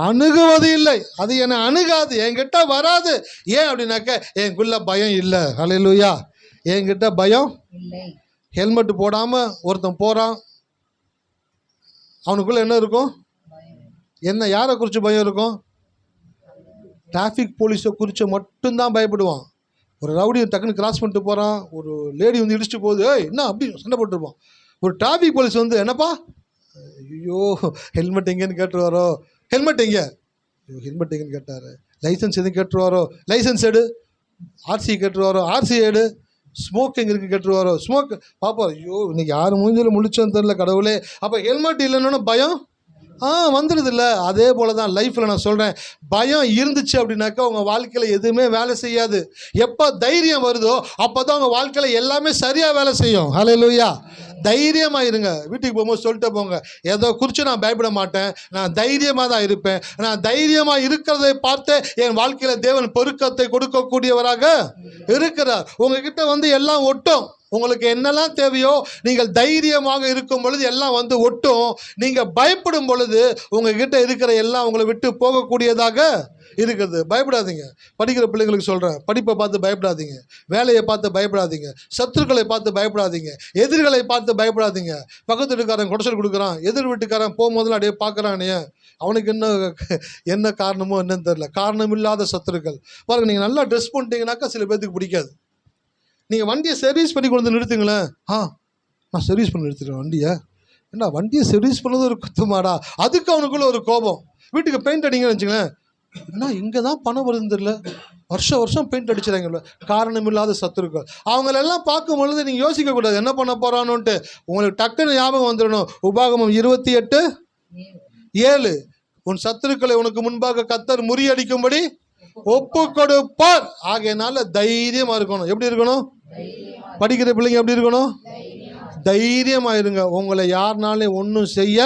அணுகுவது இல்லை, அது என்னை அணுகாது, என்கிட்ட வராது. ஏன் அப்படின்னாக்க என்குள்ள பயம் இல்லை. ஹல்லேலூயா. என்கிட்ட பயம். ஹெல்மெட் போடாமல் ஒருத்தன் போகிறான், அவனுக்குள்ள என்ன இருக்கும்? என்ன, யாரை குறித்து பயம் இருக்கும்? டிராஃபிக் போலீஸை குறித்து மட்டும்தான் பயப்படுவான். ஒரு ரவுடி டக்குன்னு கிராஸ் பண்ணிட்டு போகிறான், ஒரு லேடி வந்து இடிச்சுட்டு போகுது, என்ன அப்படி சண்டை போட்டுருப்பான். ஒரு டிராஃபிக் போலீஸ் வந்து என்னப்பா, ஐயோ ஹெல்மெட் எங்கேன்னு கேட்டுருவாரோ, ஹெல்மெட் எங்கே, ஹெல்மெட் எங்கேன்னு கேட்டார். லைசன்ஸ் எதுவும் கேட்டுருவாரோ, லைசன்ஸ் எடு. ஆர்சி கேட்டுருவாரோ, ஆர்சி எடு. ஸ்மோக் எங்கே இருக்குது கேட்டுருவாரோ, ஸ்மோக் பாப்பா. ஐயோ இன்னைக்கு யார் மூஞ்சில் முழிச்சோன்னு தெரில கடவுளே. அப்போ ஹெல்மெட் இல்லைன்னு பயம் வந்துடுது இல்லை? அதே போல தான் லைஃப்பில் நான் சொல்கிறேன், பயம் இருந்துச்சு அப்படின்னாக்கா உங்கள் வாழ்க்கையில் எதுவுமே வேலை செய்யாது. எப்போ தைரியம் வருதோ அப்போ தான் உங்கள் வாழ்க்கையில் எல்லாமே சரியாக வேலை செய்யும். ஹல்லேலூயா. தைரியமாக இருங்க. வீட்டுக்கு போகும்போது சொல்லிட்டு போங்க, ஏதோ குறித்து நான் பயப்பட மாட்டேன், நான் தைரியமாக தான் இருப்பேன். நான் தைரியமாக இருக்கிறதை பார்த்து என் வாழ்க்கையில் தேவன் பெருக்கத்தை கொடுக்கக்கூடியவராக இருக்கிறார். உங்ககிட்ட வந்து எல்லாம் ஒட்டும். உங்களுக்கு என்னெல்லாம் தேவையோ நீங்கள் தைரியமாக இருக்கும் பொழுது எல்லாம் வந்து ஒட்டும். நீங்கள் பயப்படும் பொழுது உங்ககிட்ட இருக்கிற எல்லாம் உங்களை விட்டு போகக்கூடியதாக இருக்குது. பயப்படாதீங்க. படிக்கிற பிள்ளைங்களுக்கு சொல்கிறேன், படிப்பை பார்த்து பயப்படாதீங்க, வேலையை பார்த்து பயப்படாதீங்க, சத்துருக்களை பார்த்து பயப்படாதீங்க, எதிரிகளை பார்த்து பயப்படாதீங்க. பக்கத்து வீட்டுக்காரன் குடைச்சல் கொடுக்குறான், எதிர் வீட்டுக்காரன் போகும்போதெல்லாம் அப்படியே பார்க்குறானே, அவனுக்கு என்ன காரணமோ என்னன்னு தெரில. காரணம் இல்லாத சத்துருக்கள் பாருங்கள். நீங்கள் நல்லா ட்ரெஸ் பண்ணிட்டீங்கன்னாக்கா சில பேர்த்துக்கு பிடிக்காது. நீங்கள் வண்டியை சர்வீஸ் பண்ணி கொண்டு வந்து நிறுத்துங்களேன், நான் சர்வீஸ் பண்ணி நிறுத்திடுவேன் வண்டியை. ஏன்னா வண்டியை சர்வீஸ் பண்ணது ஒரு குத்தமாடா, அதுக்கு அவனுக்குள்ள ஒரு கோபம். வீட்டுக்கு பெயிண்ட் அடிங்கன்னு வச்சுங்களேன், என்ன இங்கே தான் பணம் வருதுன்னு தெரியல, வருஷம் பெயிண்ட் அடிச்சுறாங்கல்ல. காரணம் இல்லாத சத்துருக்கள். அவங்களெல்லாம் பார்க்கும் பொழுது நீங்கள் யோசிக்கக்கூடாது என்ன பண்ண போகிறான்னுட்டு. உங்களுக்கு டக்குன்னு ஞாபகம் வந்துடணும். உபாகமம் 28:7, உன் சத்துருக்களை உனக்கு முன்பாக கர்த்தர் முறியடிக்கும்படி ஒப்பு கொடுப்பார். ஆகையினால தைரியமா இருக்கணும். எப்படி இருக்கணும்? படிக்கிற பிள்ளைங்க எப்படி இருக்கணும்? தைரியமா இருங்க. உங்களை யாருனாலும் ஒன்றும் செய்ய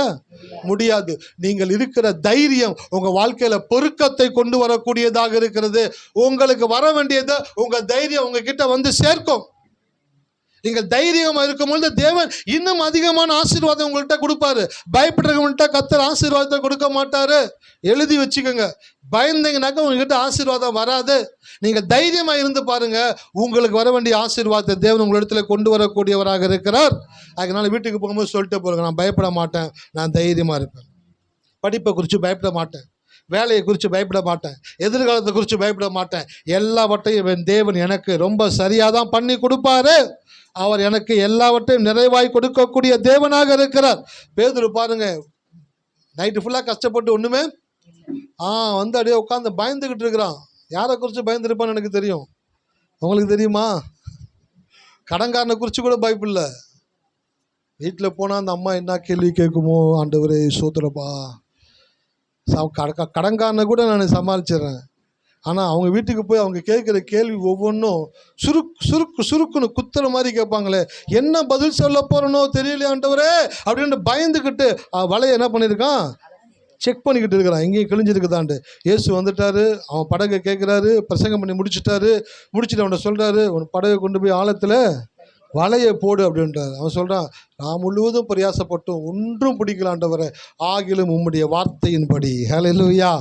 முடியாது. நீங்கள் இருக்கிற தைரியம் உங்க வாழ்க்கையில பெருக்கத்தை கொண்டு வரக்கூடியதாக இருக்கிறது. உங்களுக்கு வர வேண்டியதை உங்க தைரியம் உங்ககிட்ட வந்து சேர்க்கும். நீங்கள் தைரியமாக இருக்கும்பொழுது தேவன் இன்னும் அதிகமான ஆசீர்வாதம் உங்கள்கிட்ட கொடுப்பாரு. பயப்படுறவங்கள்ட்ட கர்த்தர் ஆசீர்வாதத்தை கொடுக்க மாட்டாரு. எழுதி வச்சுக்கோங்க. பயந்தீங்கன்னாக்கா உங்ககிட்ட ஆசீர்வாதம் வராது. நீங்கள் தைரியமாக இருந்து பாருங்க, உங்களுக்கு வர வேண்டிய ஆசீர்வாதத்தை தேவன் உங்களிடத்துல கொண்டு வரக்கூடியவராக இருக்கிறார். அதனால வீட்டுக்கு போகும்போது சொல்லிட்டு போகிறேங்க, நான் பயப்பட மாட்டேன், நான் தைரியமாக இருப்பேன். படிப்பை குறித்து பயப்பட மாட்டேன், வேலையை குறித்து பயப்பட மாட்டேன், எதிர்காலத்தை குறித்து பயப்பட மாட்டேன். எல்லாவற்றையும் தேவன் எனக்கு ரொம்ப சரியாக தான் பண்ணி கொடுப்பாரு. அவர் எனக்கு எல்லாவற்றையும் நிறைவாய் கொடுக்கக்கூடிய தேவனாக இருக்கிறார். பேதுரு பாருங்க, நைட்டு ஃபுல்லாக கஷ்டப்பட்டு ஒன்றுமே வந்து அப்படியே உட்காந்து பயந்துக்கிட்டு இருக்கிறான். யாரை குறித்து பயந்துருப்பான்னு எனக்கு தெரியும். உங்களுக்கு தெரியுமா? கடன்காரனை குறித்து கூட பயப்பில்லை. வீட்டில் போனால் அந்த அம்மா என்ன கேள்வி கேட்குமோ, ஆண்டவரே சோத்துறப்பா. கடன்காரனை கூட நான் சமாளிச்சிடுறேன். ஆனால் அவங்க வீட்டுக்கு போய் அவங்க கேட்குற கேள்வி ஒவ்வொன்றும் சுருக்குன்னு குத்துற மாதிரி கேட்பாங்களே, என்ன பதில் சொல்ல போகிறனோ தெரியலையாண்டவரே அப்படின்ட்டு பயந்துக்கிட்டு வலையை என்ன பண்ணியிருக்கான், செக் பண்ணிக்கிட்டு இருக்கிறான், எங்கேயும் கிழிஞ்சிருக்குதான்ட்டு. இயேசு வந்துட்டார், அவன் படகை கேட்குறாரு, பிரசங்கம் பண்ணி முடிச்சுட்டு அவன்கிட்ட சொல்கிறாரு, உன் படகை கொண்டு போய் ஆழத்தில் வலையை போடு அப்படின்றார். அவன் சொல்கிறான், நான் முழுவதும் பிரயாசப்பட்டும் ஒன்றும் பிடிக்கலாண்டவரை, ஆகிலும் உம்முடைய வார்த்தையின்படி. ஹல்லேலூயா.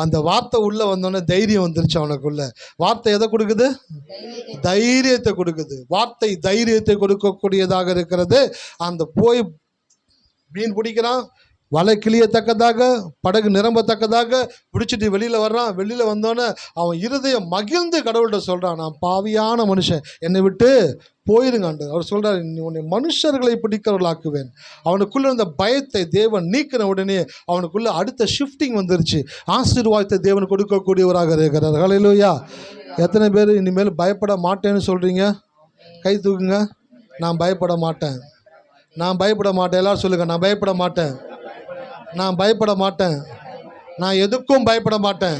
அந்த வார்த்தை உள்ளே வந்தோடனே தைரியம் வந்துருச்சு அவனுக்குள்ள. வார்த்தை எதை கொடுக்குது? தைரியத்தை கொடுக்குது. வார்த்தை தைரியத்தை கொடுக்கக்கூடியதாக இருக்கிறது. அந்த போய் மீன் பிடிக்கிறான், வலை கிளியத்தக்கதாக, படகு நிரம்பத்தக்கதாக பிடிச்சிட்டு வெளியில் வர்றான். வெளியில் வந்தோன்னே அவன் இருதயம் மகிழ்ந்து கடவுள்கிட்ட சொல்கிறான், நான் பாவியான மனுஷன், என்னை விட்டு போயிருங்காண்டு. அவர் சொல்கிறார், உன்னை மனுஷர்களை பிடிக்கிறவர்களாக்குவேன். அவனுக்குள்ளே இருந்த பயத்தை தேவன் நீக்கின உடனே அவனுக்குள்ளே அடுத்த ஷிஃப்டிங் வந்துருச்சு. ஆசீர்வாதத்தை தேவன் கொடுக்கக்கூடியவராக இருக்கிறார். ஹல்லேலூயா. எத்தனை பேர் இனிமேல் பயப்பட மாட்டேன்னு சொல்கிறீங்க? கை தூக்குங்க. நான் பயப்பட மாட்டேன். நான் பயப்பட மாட்டேன். எல்லாரும் சொல்லுங்கள், நான் பயப்பட மாட்டேன். நான் பயப்பட மாட்டேன். நான் எதுக்கும் பயப்பட மாட்டேன்.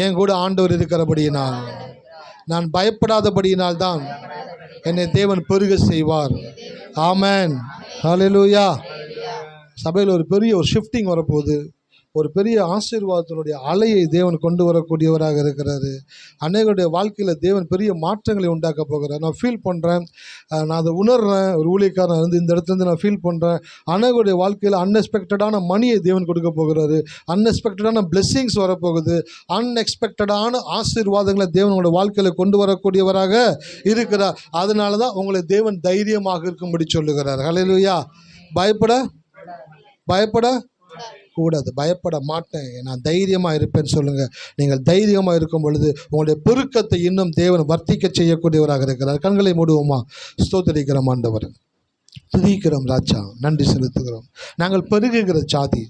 என் கூட ஆண்டவர் இருக்கிறபடியினால், நான் பயப்படாதபடியினால் தான் என்னை தேவன் பெருக செய்வார். ஆமென், ஹல்லேலூயா. சபையில் ஒரு பெரிய ஷிஃப்டிங் வரப்போகுது. ஒரு பெரிய ஆசீர்வாதத்தினுடைய அலையை தேவன் கொண்டு வரக்கூடியவராக இருக்கிறாரு. அநேகருடைய வாழ்க்கையில் தேவன் பெரிய மாற்றங்களை உண்டாக்க போகிறார். நான் ஃபீல் பண்ணுறேன், நான் அதை உணர்றேன். ஒரு ஊழியக்காரன் இருந்து இந்த இடத்துலேருந்து நான் ஃபீல் பண்ணுறேன். அநேகருடைய வாழ்க்கையில் அன்எக்ஸ்பெக்டடான மணியை தேவன் கொடுக்க போகிறாரு. அன்எக்ஸ்பெக்டடான பிளெஸ்ஸிங்ஸ் வரப்போகுது. அன்எக்ஸ்பெக்டடான ஆசீர்வாதங்களை தேவனோட வாழ்க்கையில் கொண்டு வரக்கூடியவராக இருக்கிறார். அதனால தான் உங்களை தேவன் தைரியமாக இருக்கும்படி சொல்லுகிறார். ஹல்லேலூயா. பயப்பட கூடாது. பயப்பட மாட்டேன், நான் தைரியமாக இருப்பேன்னு சொல்லுங்கள். நீங்கள் தைரியமாக இருக்கும் பொழுது உங்களுடைய பெருக்கத்தை இன்னும் தேவன் வர்த்திக்க செய்யக்கூடியவராக இருக்கிறார். கண்களை மூடுவோமா? ஸ்தோத்திரிக்கிறோம் ஆண்டவர், துதிக்கிறோம் ராஜா, நன்றி செலுத்துகிறோம். நாங்கள் பெருகுகிற சாதி,